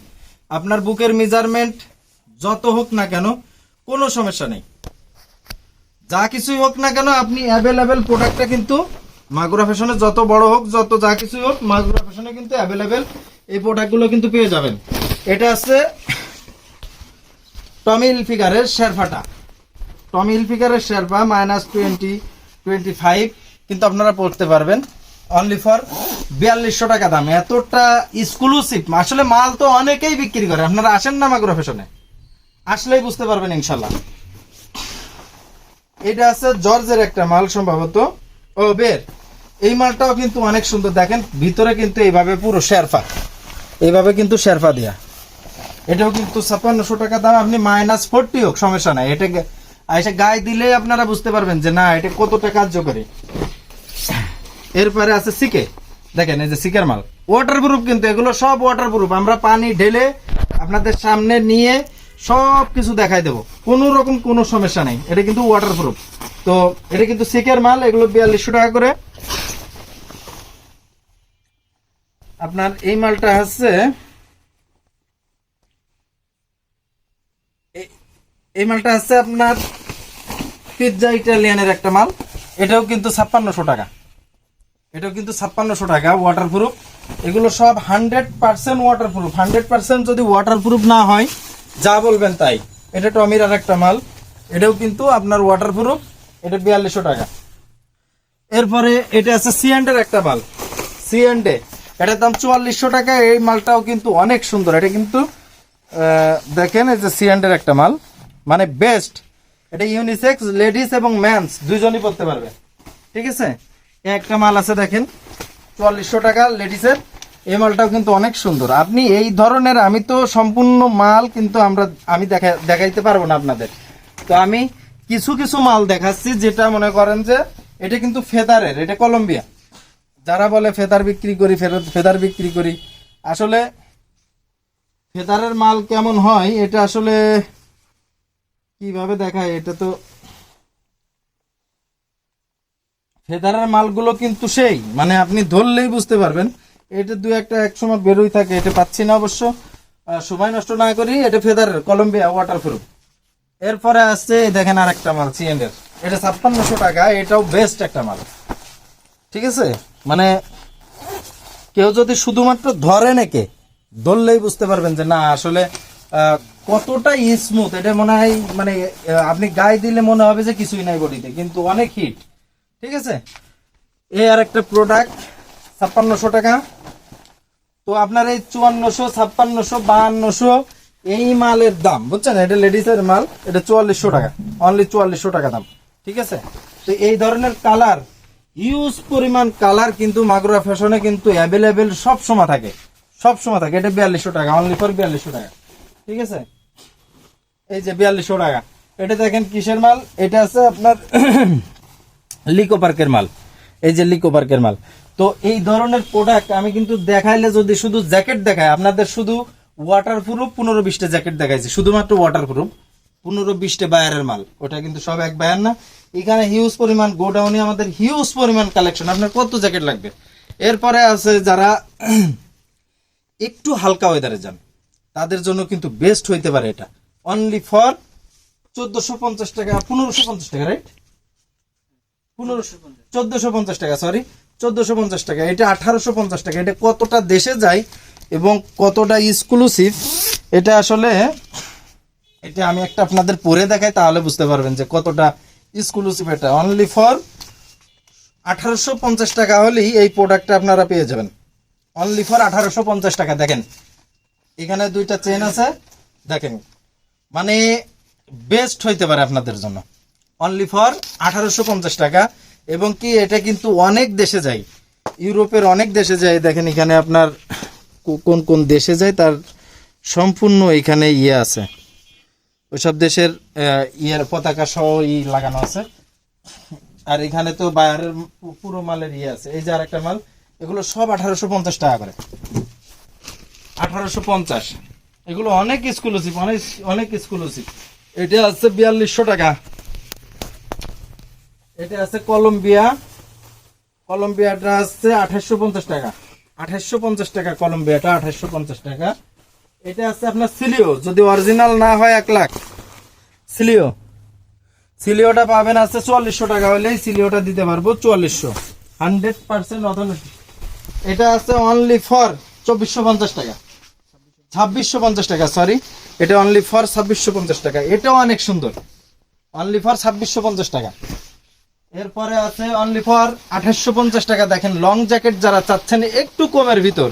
আপনার বুকের মেজারমেন্ট যত হোক না কেন, কোনো সমস্যা নেই। যা কিছুই হোক না কেন, আপনি অ্যাভেলেবেল প্রোডাক্টটা কিন্তু মাগুরা ফ্যাশনে যত বড় হোক, যত যা কিছুই হোক, মাগুরা ফ্যাশনে কিন্তু অ্যাভেলেবেল এই প্রোডাক্টগুলো কিন্তু পেয়ে যাবেন। এটা আছে টমি হিলফিগারের শেরপাটা, টমি হিলফিগারের শেরপা -20, 25 কিন্তু আপনারা পড়তে পারবেন অনলি ফর 4200 টাকা দাম। এতটা এক্সক্লুসিভ, আসলে মাল তো অনেকেই বিক্রি করে, আপনারা আসেন না মাগুরা ফ্যাশনে, আসলেই বুঝতে পারবেন ইনশাল্লাহ। এটা আছে জর্জের একটা মাল সম্ভবত, ও বের। এই মালটাও কিন্তু অনেক সুন্দর, দেখেন ভিতরে কিন্তু এইভাবে পুরো শেরপা, এইভাবে কিন্তু শেরপা দেয়া। এটাও কিন্তু 5600 টাকা দাম। আপনি -40 হোক সমস্যা নাই, এটা এসে গায়ে দিলে আপনারা বুঝতে পারবেন যে না এটা কতটা কার্যকরী। এরপরে আছে সিকে, দেখেন এই যে সিকের মাল ওয়াটারপ্রুফ, কিন্তু এগুলো সব ওয়াটারপ্রুফ। আমরা পানি ঢেলে আপনাদের সামনে নিয়ে সব কিছু দেখাই দেবো, কোনো রকম কোনো সমস্যা নেই, এটা কিন্তু ওয়াটারপ্রুফ। তো এটা কিন্তু সিকের মাল, এগুলো 4200 টাকা করে। আপনার এই মালটা হচ্ছে, এই মালটা হচ্ছে আপনার পিৎজা ইটালিয়ানের একটা মাল, এটাও কিন্তু 5600 টাকা, এটাও কিন্তু 5600 টাকা ওয়াটারপ্রুফ। এগুলো সব 100% ওয়াটারপ্রুফ। 100% যদি ওয়াটারপ্রুফ না হয় যা বলবেন তাই। এটা টমির আর একটা মাল, এটাও কিন্তু আপনার ওয়াটারপ্রুফ, এটা 4200 টাকা। এরপরে এটা আছে সিএন্ডের একটা মাল, সিএন্ডে, এটার দাম 4400 টাকা। এই মালটাও কিন্তু অনেক সুন্দর, এটা কিন্তু দেখেন এই যে সিএন্ডের একটা মাল, মানে বেস্ট। এটা ইউনিসেক্স, লেডিস এবং মেন্স দুইজনই পড়তে পারবে, ঠিক আছে? একটা মাল আছে দেখেন 4400 টাকা লেডিসের, এই মালটাও কিন্তু অনেক সুন্দর। আপনি এই ধরনের, আমি তো সম্পূর্ণ মাল কিন্তু আমি দেখাইতে পারবো না আপনাদের, তো আমি কিছু কিছু মাল দেখাচ্ছি যেটা মনে করেন যে এটা কিন্তু ফেদারের, এটা কলম্বিয়া। যারা বলে ফেদার বিক্রি করি, ফেদার বিক্রি করি, আসলে ফেদারের মাল কেমন হয় এটা আসলে কিভাবে দেখায়, এটা তো ফেদারের মালগুলো কিন্তু সেই, মানে আপনি ধরলেই বুঝতে পারবেন। এটা দু একটা এক সময় বেরোই থাকে, এটা পাচ্ছি না অবশ্য, সময় নষ্ট না করি। এটা ফেদারের কলম্বিয়া ওয়াটারপ্রুফ। এরপরে আসছে দেখেন আর একটা মাল সিএন্ডের, এটা 5600 টাকা, এটাও বেস্ট একটা মাল, ঠিক আছে? মানে কেউ যদি শুধুমাত্র ধরে নেকে, ধরলেই বুঝতে পারবেন যে না আসলে কতটা স্মুথ। এটা মনে হয় মানে আপনি গায়ে দিলে মনে হবে যে কিছুই নাই বডিতে, কিন্তু অনেক হিট, ঠিক আছে? এই আর একটা প্রোডাক্ট 5600 টাকা। তো আপনার এই 5400, 5600, 5200 এই মালের দাম বুঝছেন, এটা লেডিসের মাল, এটা 4400 টাকা, অনলি 4400 টাকা দাম, ঠিক আছে? তো এই ধরনের কালার, হিউজ পরিমাণ কালার কিন্তু মাগুরা ফ্যাশনে কিন্তু অ্যাভেলেবেল সব সময় থাকে, সব সময় থাকে। এটা 4200 টাকা, অনলি ফর 4200 টাকা, ঠিক আছে? এই যে 4200 টাকা। এটা দেখেন কিসের মাল, এটা আছে আপনার লিকো পার্কের মাল, এই যে লিকো পার্কের মাল। তো এই ধরনের প্রোডাক্ট আমি কিন্তু দেখাইলে, যদি শুধু জ্যাকেট দেখায় আপনাদের, শুধু ওয়াটারপ্রুফ 15-20টা জ্যাকেট দেখাইছি, শুধুমাত্র ওয়াটারপ্রুফ 15-20টা বায়ারের মাল, ওটা কিন্তু সব এক বায়ার না। এখানে হিউজ পরিমাণ গোডাউনে আমাদের হিউজ পরিমাণ কালেকশন, আপনার কত জ্যাকেট লাগবে। এরপরে আছে যারা একটু হালকা ওয়েদারে যান, তাদের জন্য কিন্তু বেস্ট হইতে পারে এটা। অনলি ফর 1450 টাকা, 1550 টাকা, রাইট? 1450 টাকা, সরি 1450 টাকা। এটা 1850 টাকা। এটা কতটা দেশে যায় এবং কতটা এক্সক্লুসিভ, এটা আসলে এটা আমি একটা আপনাদের পরে দেখাই, তাহলে বুঝতে পারবেন যে কতটা এক্সক্লুসিভ এটা। অনলি ফর 1850 টাকা হলেই এই প্রোডাক্টটা আপনারা পেয়ে যাবেন। অনলি ফর 1850 টাকা। দেখেন এখানে দুইটা চেন আছে, দেখেন মানে বেস্ট হইতে পারে আপনাদের জন্য। অনলি ফর 1850 টাকা। এবং কি এটা কিন্তু অনেক দেশে যায়, ইউরোপের অনেক দেশে যায়। দেখেন এখানে আপনার কোন কোন দেশে যায় তার সম্পূর্ণ এখানে ইয়ে আছে, ওইসব দেশের ইয়ের পতাকা সহ লাগানো আছে। আর এখানে তো বাইরের পুরো মালের ইয়ে আছে। এই যে আরেকটা মাল, এগুলো সব 1850 টাকা করে। 1850। এগুলো অনেক এক্সক্লুসিভ, অনেক অনেক এক্সক্লুসিভ। এটা আছে 4200 টাকা। এটা আছে কলম্বিয়া, কলম্বিয়াটা আছে 2850 টাকা। 2850 টাকা কলম্বিয়াটা, 2850 টাকা। এটা আছে আপনার সিলিও, যদি অরিজিনাল না হয় 1 লাখ। সিলিও, সিলিওটা পাবেন আছে 4400 টাকা হলেই সিলিওটা দিতে পারবো। 4400, 100% অথেন্টিক। এটা আছে অনলি ফর 2450 টাকা, 2650 টাকা, সরি। এটা অনলি ফর 2650 টাকা। এটাও অনেক সুন্দর, অনলি ফর 2650 টাকা। এরপরে আছে অনলি ফর 2850 টাকা। দেখেন লং জ্যাকেট যারা চাচ্ছেন একটু কমের ভিতর,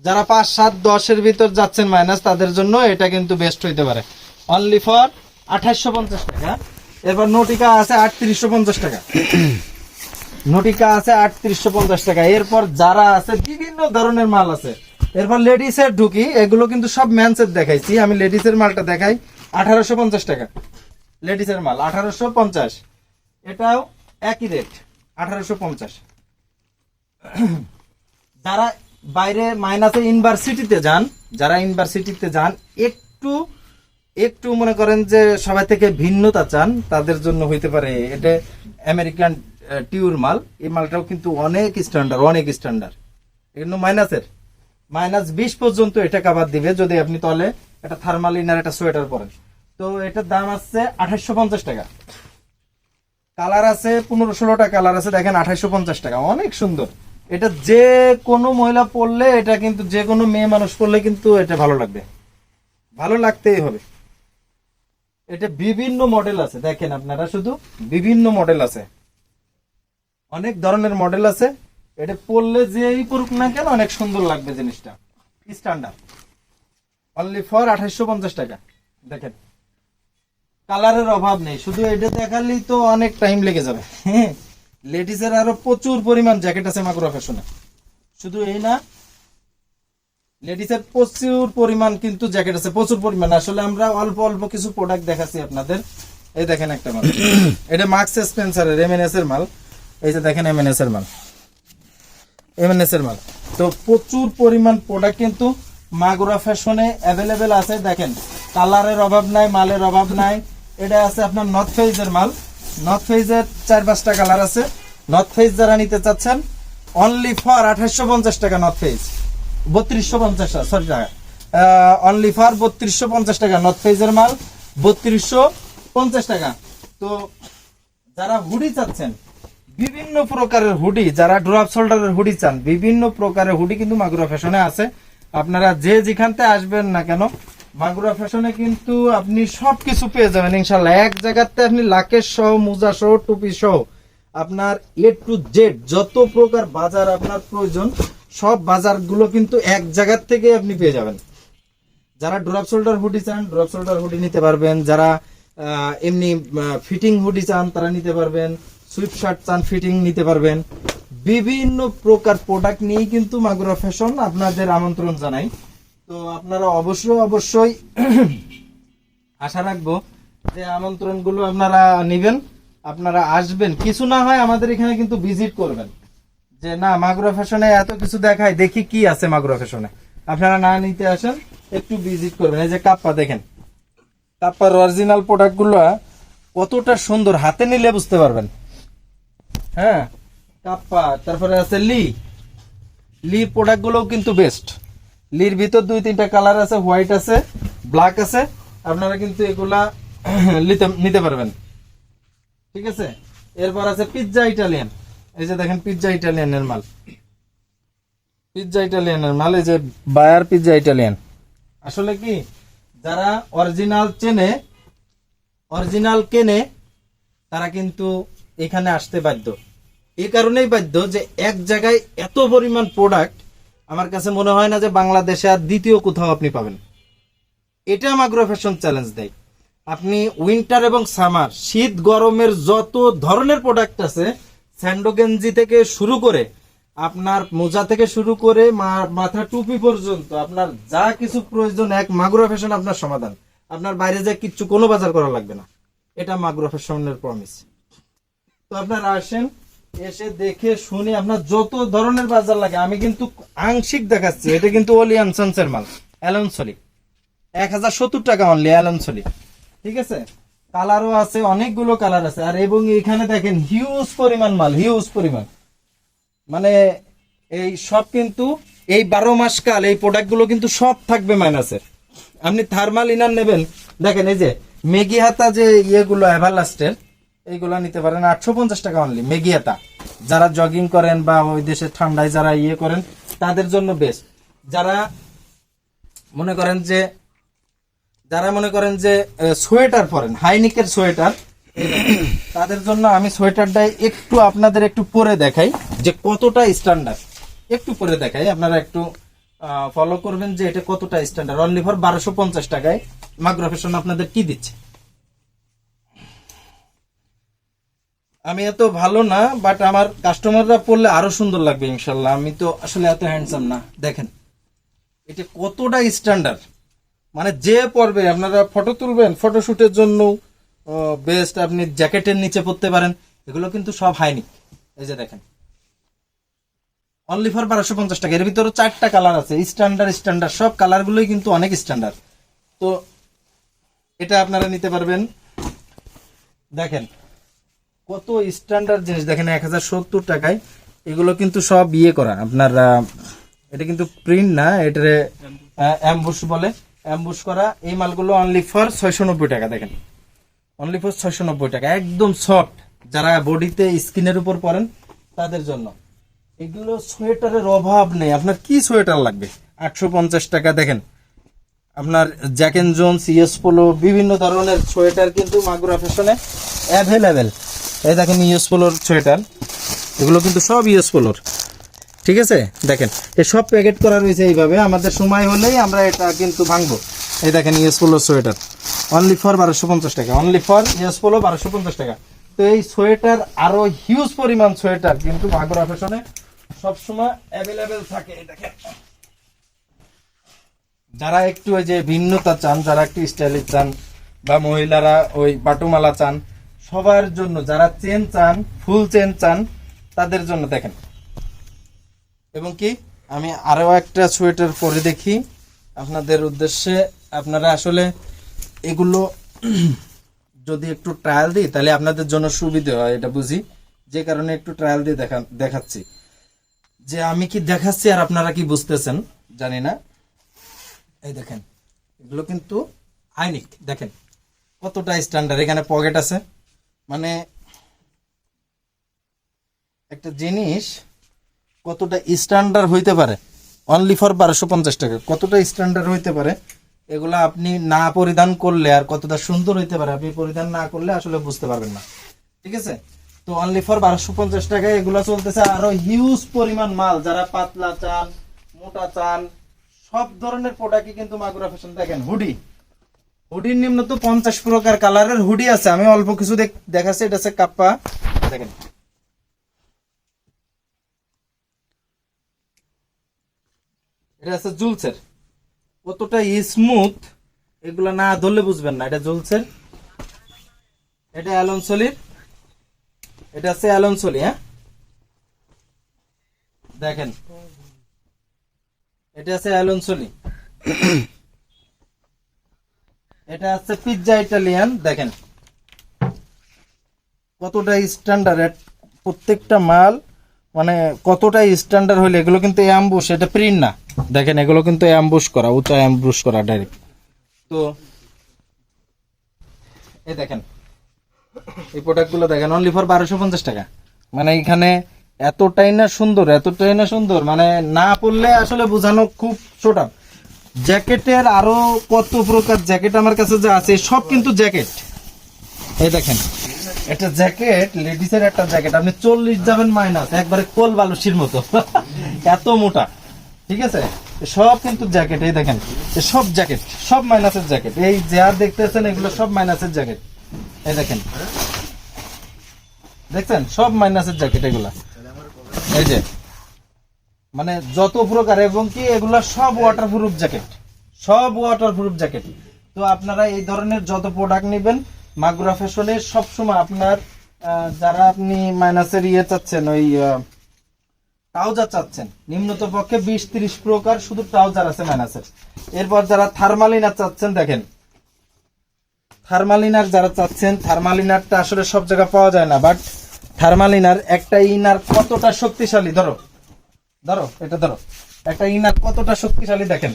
যারা 5, 7, 10-এর ভিতর যাচ্ছেন মাইনাস, তাদের জন্য এটা কিন্তু বেস্ট হইতে পারে। অনলি ফর 2850 টাকা। এরপর নোটিকা আছে 3850 টাকা। নোটিকা আছে 3850 টাকা। এরপর যারা আছে বিভিন্ন ধরনের মাল আছে। এরপর লেডিসের ঢুকি, এগুলো কিন্তু সব ম্যানসের দেখাইছি, আমি লেডিসের মালটা দেখাই। 1850 টাকা লেডিসের মাল, 1850। এটাও একই রেট, 1850। যারা বাইরে মাইনাসে ইউনিভার্সিটিতে যান, যারা ইউনিভার্সিটিতে যান একটু একটু মনে করেন যে সবাই থেকে ভিন্নতা চান, তাদের জন্য হইতে পারে এটা আমেরিকান টিউর মাল। এই মালটাও কিন্তু অনেক স্ট্যান্ডার্ড, অনেক স্ট্যান্ডার্ড। কিন্তু মাইনাসের -20 পর্যন্ত এটা কাভার দিবে যদি আপনি তলে একটা থার্মাল ইনার একটা সোয়েটার পরেন। তো এটার দাম আছে 2850 টাকা। কালার আছে 15-16টা কালার আছে, দেখেন 2850 টাকা, অনেক সুন্দর। এটা যে কোনো মহিলা পরলে, এটা কিন্তু যে কোনো মেয়ে মানুষ পরলে কিন্তু এটা ভালো লাগবে, ভালো লাগতেই হবে। এটা বিভিন্ন মডেল আছে, দেখেন আপনারা শুধু বিভিন্ন মডেল আছে, অনেক ধরনের মডেল আছে। এটা পরলে যেই পরুক না কেন অনেক সুন্দর লাগবে জিনিসটা, স্ট্যান্ডার্ড। অনলি ফর 2850 টাকা। দেখেন কালারের অভাব নেই, শুধু এটা দেখালেই তো অনেক টাইম লেগে যাবে। হ্যাঁ, লেডিসের আরো প্রচুর পরিমাণ জ্যাকেট আছে মাগুরা ফ্যাশনে। শুধু এই না, লেডিসের প্রচুর পরিমাণ কিন্তু জ্যাকেট আছে, প্রচুর পরিমাণ। আসলে আমরা অল্প অল্প কিছু প্রোডাক্ট দেখাচ্ছি আপনাদের। এই দেখেন একটা মাল, এটা মার্কস স্পেন্সারের এমএনএস এর মাল। এই যে দেখেন এমএনএস এর মাল, এমএনএস এর মাল। তো প্রচুর পরিমাণ প্রোডাক্ট কিন্তু মাগুরা ফ্যাশনে অ্যাভেলেবেল আছে। দেখেন কালারের অভাব নাই, মালের অভাব নাই। এটা আছে আপনার নর্থ ফেজের মাল। নর্থ ফেজের 4-5টা কালার আছে। নর্থ ফেজ যারা নিতে চাচ্ছেন অনলি ফর 2850 টাকা। নর্থ ফেজ 3250, সরি টাকা, অনলি ফর 3250 টাকা। নর্থ ফেজের মাল 3250 টাকা। তো যারা হুডি চাচ্ছেন, বিভিন্ন প্রকারের হুডি, যারা ড্রপ শোল্ডারের হুডি চান, বিভিন্ন প্রকারের হুডি কিন্তু মাগুরা ফ্যাশনে আছে। আপনারা যে যেখানতে আসবেন না কেন, মাগুরা ফ্যাশনে কিন্তু আপনি সবকিছু পেয়ে যাবেন ইনশাল্লাহ। এক জায়গাতে আপনি লাকেশ সহ, মোজা সহ, টুপি সহ, আপনার A to Z যত প্রকার বাজার আপনার প্রয়োজন, সব বাজারগুলো কিন্তু এক জায়গার থেকে আপনি পেয়ে যাবেন। যারা ড্রপ শোল্ডার হুডি চান, ড্রপ শোল্ডার হুডি নিতে পারবেন। যারা এমনি ফিটিং হুডি চান, তারা নিতে পারবেন। সুইপ শার্ট চান, ফিটিং নিতে পারবেন। বিভিন্ন প্রকার প্রোডাক্ট নিয়েই কিন্তু মাগুরা ফ্যাশন আপনাদের আমন্ত্রণ জানাই। তো আপনারা অবশ্যই আশা রাখবো যে আমন্ত্রণগুলো আপনারা নিবেন, আপনারা আসবেন। কিছু না হয় আমাদের এখানে কিন্তু ভিজিট করবেন, যে না মাগুরা ফ্যাশনে এত কিছু দেখায়, দেখি কি আছে মাগুরা ফ্যাশনে। আপনারা না নিতে আসেন, একটু ভিজিট করবেন। এই যে কাপ্পা, দেখেন কাপ্পার অরিজিনাল প্রোডাক্ট গুলো কতটা সুন্দর, হাতে নিলে বুঝতে পারবেন। হ্যাঁ, কাপ্পা। তারপরে আছে লি প্রোডাক্ট গুলোও কিন্তু বেস্ট। লির ভিতর 2-3টা কালার আছে, হোয়াইট আছে, ব্ল্যাক আছে, আপনারা কিন্তু এগুলা নিতে পারবেন। ঠিক আছে, এরপর আছে পিৎজা ইটালিয়ান। এই যে দেখেন পিৎজা ইটালিয়ানের মাল, পিৎজা ইটালিয়ানের মাল, এই যে বায়ার পিৎজা ইটালিয়ান। আসলে কি যারা অরিজিনাল কেনে তারা কিন্তু এখানে আসতে বাধ্য। এই কারণেই বাধ্য যে এক জায়গায় এত পরিমাণ প্রোডাক্ট আমার কাছে মনে হয় না যে বাংলাদেশে আর দ্বিতীয় কোথাও আপনি পাবেন। এটা মাগরো ফ্যাশন চ্যালেঞ্জ দেয়। আপনি উইন্টার এবং সামার, শীত গরমের যত ধরনের প্রোডাক্ট আছে, স্যান্ডো গেঞ্জি থেকে শুরু করে আপনার মোজা থেকে শুরু করে মাথা টুপি পর্যন্ত আপনার যা কিছু প্রয়োজন, এক মাগরো ফ্যাশন আপনার সমাধান। আপনার বাইরে যে কিচ্ছু কোনো বাজার করা লাগবে না, এটা মাগরো ফ্যাশনের প্রমিস। তো আপনারা আসেন, এসে দেখে শুনে আপনার যত ধরনের বাজার লাগে, আমি কিন্তু আংশিক দেখাচ্ছি, এটা কিন্তু ওলিয়ান সন্সের মাল, অ্যালন সলি, 1070 টাকা অনলি অ্যালন সলি। ঠিক আছে, কালারও আছে, অনেকগুলো কালার আছে। আর এবং এখানে দেখেন হিউজ পরিমাণ মাল, হিউজ পরিমাণ, মানে এই সব কিন্তু এই 12 মাস কাল এই প্রোডাক্ট গুলো কিন্তু সব থাকবে মাইনাসের। আপনি থার্মাল ইনার নেবেন, দেখেন এই যে মেগি হাতা, যে ইয়েগুলো এভারলাস্টের, এইগুলো নিতে পারেন 850 টাকা অনলি মেগি হাতা। যারা জগিং করেন বা ওই দেশে ঠান্ডায় যারা ইয়ে করেন তাদের জন্য বেস্ট। যারা মনে করেন যে সোয়েটার পরেন, হাইনিকের সোয়েটার, তাদের জন্য আমি সোয়েটারটা একটু আপনাদের একটু পরে দেখাই যে কতটা স্ট্যান্ডার্ড। একটু পরে দেখাই, আপনারা একটু ফলো করবেন যে এটা কতটা স্ট্যান্ডার্ড। অনলি ফর 1250 টাকায় মাগরো ফ্যাশন আপনাদের কি দিচ্ছে। আমি এত ভালো না, বাট আমার কাস্টমাররা পড়লে আরো সুন্দর লাগবে ইনশাল্লাহ। আমি তো আসলে এত হ্যান্ডসাম না। দেখেন এটা কতটা স্ট্যান্ডার্ড, মানে যে পরবে, আপনারা ফটো তুলবেন, ফটোশুটের জন্য বেস্ট। আপনি জ্যাকেটের নিচে পরতে পারেন, এগুলো কিন্তু সব হাইনিক। এই যে দেখেন অনলি ফর 1250 টাকা। এর ভিতরে 4টা কালার আছে, স্ট্যান্ডার্ড সব কালারগুলোই কিন্তু অনেক স্ট্যান্ডার্ড। তো এটা আপনারা নিতে পারবেন। দেখেন কত স্ট্যান্ডার্ড জিনিস, দেখেন 1070 টাকায়। এগুলো কিন্তু সব ইয়ে করা আপনার, এটা কিন্তু প্রিন্ট না, এটা অ্যাম্বুশ বলে, অ্যাম্বুশ করা। এই মালগুলো অনলি ফর 690 টাকা। দেখেন অনলি ফর 690 টাকা, একদম সফট। যারা বডিতে স্কিনের উপর পরেন তাদের জন্য এগুলো। সোয়েটারের অভাব নেই, আপনার কি সোয়েটার লাগবে 850 টাকা। দেখেন আপনার Jack and Jones, ES polo, বিভিন্ন ধরনের সোয়েটার কিন্তু মাগুরা ফ্যাশনে অ্যাভেলেবেল। এই দেখেন ইএস পোলোর সোয়েটার, এগুলো কিন্তু সব ইএস পোলোর। ঠিক আছে, দেখেন এই সব প্যাকেট করা রয়েছে এইভাবে। আমাদের সময় হলেই আমরা এটা কিন্তু ভাঙবো। এই দেখেন ইএস পোলোর সোয়েটার অনলি ফর 1250 টাকা, অনলি ফর ইএস পোলো 1250 টাকা। তো এই সোয়েটার আরো হিউজ পরিমাণ সোয়েটার কিন্তু মাগুরা ফ্যাশনে সবসময় অ্যাভেলেবেল থাকে। দেখেন যারা একটু ওই যে ভিন্নতা চান, যারা একটু স্টাইলিশ চান, বা মহিলারা ওই বাটুমালা চান, সবার জন্য, যারা চেন চান, ফুল চেন চান, তাদের জন্য দেখেন। এবং কি আমি আরো একটা সোয়েটার পরে দেখি আপনাদের উদ্দেশ্যে। আপনারা আসলে এগুলো যদি একটু ট্রায়াল দিই তাহলে আপনাদের জন্য সুবিধা হয়, এটা বুঝি, যে কারণে একটু ট্রায়াল দিয়ে দেখাচ্ছি যে আমি কি দেখাচ্ছি আর আপনারা কি বুঝতেছেন জানি না। এই দেখেন এগুলো কিন্তু হাইনিক, দেখেন কতটা স্ট্যান্ডার্ড। এখানে পকেট আছে, মানে একটা জিনিস কতটা স্ট্যান্ডার্ড হইতে পারে অনলি ফর 1250 টাকা, কতটা স্ট্যান্ডার্ড হইতে পারে এগুলা আপনি না পরিধান করলে, আর কতটা সুন্দর হইতে পারে আপনি পরিধান না করলে আসলে বুঝতে পারবেন না। ঠিক আছে, তো অনলি ফর 1250 টাকায় এগুলা চলতেছে। আরো হিউজ পরিমাণ মাল, যারা পাতলা চান, মোটা চান, সব ধরনের প্রোডাক্টই কিন্তু মাগুরা ফ্যাশন। দেখেন হুডির নিম্ন তো 50 প্রকার কালারের হুডি আছে। আমি অল্প কিছু দেখাচ্ছি। এটা আছে কাপ্পা, দেখেন এটা আছে জুলসের, কতটা স্মুথ, এগুলা না ধরলে বুঝবেন না। এটা জুলসের, এটা অ্যালন সলির, এটা আছে অ্যালন সলি। হ্যাঁ দেখেন এটা আছে অ্যালন সলি, এটা আছে পিৎজা ইটালিয়ান। দেখেন কতটা স্ট্যান্ডার্ড, প্রত্যেকটা মাল মানে কতটাই স্ট্যান্ডার্ড হইলে, এগুলো কিন্তু অ্যাম্বুশ, এটা প্রিন্ট না, দেখেন এগুলো কিন্তু অ্যাম্বুশ করা, উঁচা অ্যাম্বুশ করা ডাইরেক্ট। তো এই দেখেন এই প্রোডাক্টগুলো দেখেন অনলি ফর 1250 টাকা। মানে এখানে এতটাই না সুন্দর, এতটাই না সুন্দর, মানে না পড়লে আসলে বোঝানো খুব ছোট। জ্যাকেটের আরো কত প্রকার জ্যাকেট আমার কাছে যে আছে, সব কিন্তু জ্যাকেট। এই দেখেন একটা জ্যাকেট, লেডিসের একটা জ্যাকেট, আপনি 40 যাবেন মাইনাস, একবারে কোল বালুসির মতো এত মোটা, ঠিক আছে? সব কিন্তু জ্যাকেট। এই দেখেন সব জ্যাকেট, সব মাইনাসের জ্যাকেট, এই যা দেখতেছেন এগুলো সব মাইনাসের জ্যাকেট। এই দেখেন, দেখছেন সব মাইনাসের জ্যাকেট এগুলা। এই যে মানে যত প্রকার, এবং কি এগুলা সব ওয়াটারপ্রুফ জ্যাকেট, সব ওয়াটারপ্রুফ জ্যাকেট। তো আপনারা এই ধরনের যত প্রোডাক্ট নেবেন মাগুরা ফ্যাশনের, সবসময় আপনার যারা আপনি মাইনাসের ইয়ে চাচ্ছেন, ওই ট্রাউজার চাচ্ছেন, নিম্নত পক্ষে 20-30 প্রকার শুধু ট্রাউজার আছে মাইনাসের। এরপর যারা থার্মালিনার চাচ্ছেন, দেখেন থার্মালিনার যারা চাচ্ছেন, থার্মালিনারটা আসলে সব জায়গায় পাওয়া যায় না, বাট থার্মালিনার একটা ইনার কতটা শক্তিশালী, ধরো ধরো এটা ধরো, একটা ইনার কতটা শক্তিশালী দেখেন,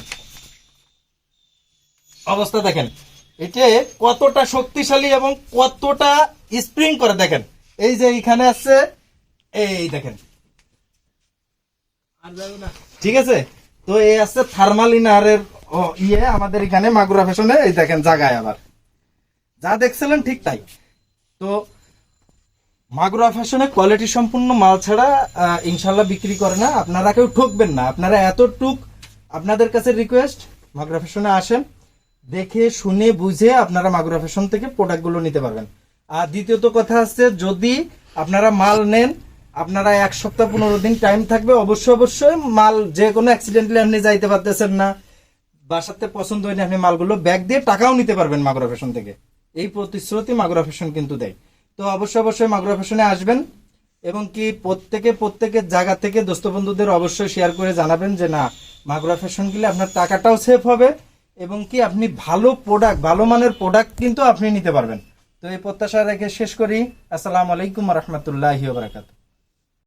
অবস্থা দেখেন এটা কতটা শক্তিশালী এবং কতটা স্প্রিং করে দেখেন। এই যে এখানে আছে, এই দেখেন, ঠিক আছে? তো এই আছে থার্মাল ইনারের ইয়ে আমাদের এখানে মাগুরা ফ্যাশনে, এই দেখেন জায়গায় আবার যা দেখছিলেন ঠিক তাই। তো মাগুরা ফ্যাশনে কোয়ালিটি সম্পূর্ণ মাল ছাড়া ইনশাল্লাহ বিক্রি করে না, আপনারা কেউ ঠকবেন না। আপনারা এতটুক আপনাদের কাছে রিকোয়েস্ট, মাগুরা ফ্যাশনে আসেন, দেখে শুনে বুঝে আপনারা মাগুরা ফ্যাশন থেকে প্রোডাক্টগুলো নিতে পারবেন। আর দ্বিতীয়ত কথা হচ্ছে, যদি আপনারা মাল নেন, আপনারা 1 সপ্তাহ 15 দিন টাইম থাকবে, অবশ্যই মাল যে কোনো অ্যাক্সিডেন্টলি আপনি যাইতে পারতেছেন না, বাসাতে পছন্দ হয়নি, আপনি মালগুলো ব্যাগ দিয়ে টাকাও নিতে পারবেন মাগুরা ফ্যাশন থেকে। এই প্রতিশ্রুতি মাগুরা ফ্যাশন কিন্তু দেয়। তো অবশ্যই মাগুরা ফ্যাশনে আসবেন, এবং কি প্রত্যেকের জায়গা থেকে দোস্ত বন্ধুদের অবশ্যই শেয়ার করে জানাবেন যে না, মাগুরা ফ্যাশন গেলে আপনার টাকাটাও সেভ হবে, এবং কি আপনি ভালো প্রোডাক্ট, ভালো মানের প্রোডাক্ট কিন্তু আপনি নিতে পারবেন। তো এই প্রত্যাশা রেখে শেষ করি। আসসালামু আলাইকুম ওয়া রাহমাতুল্লাহি ওয়া বারাকাতুহু।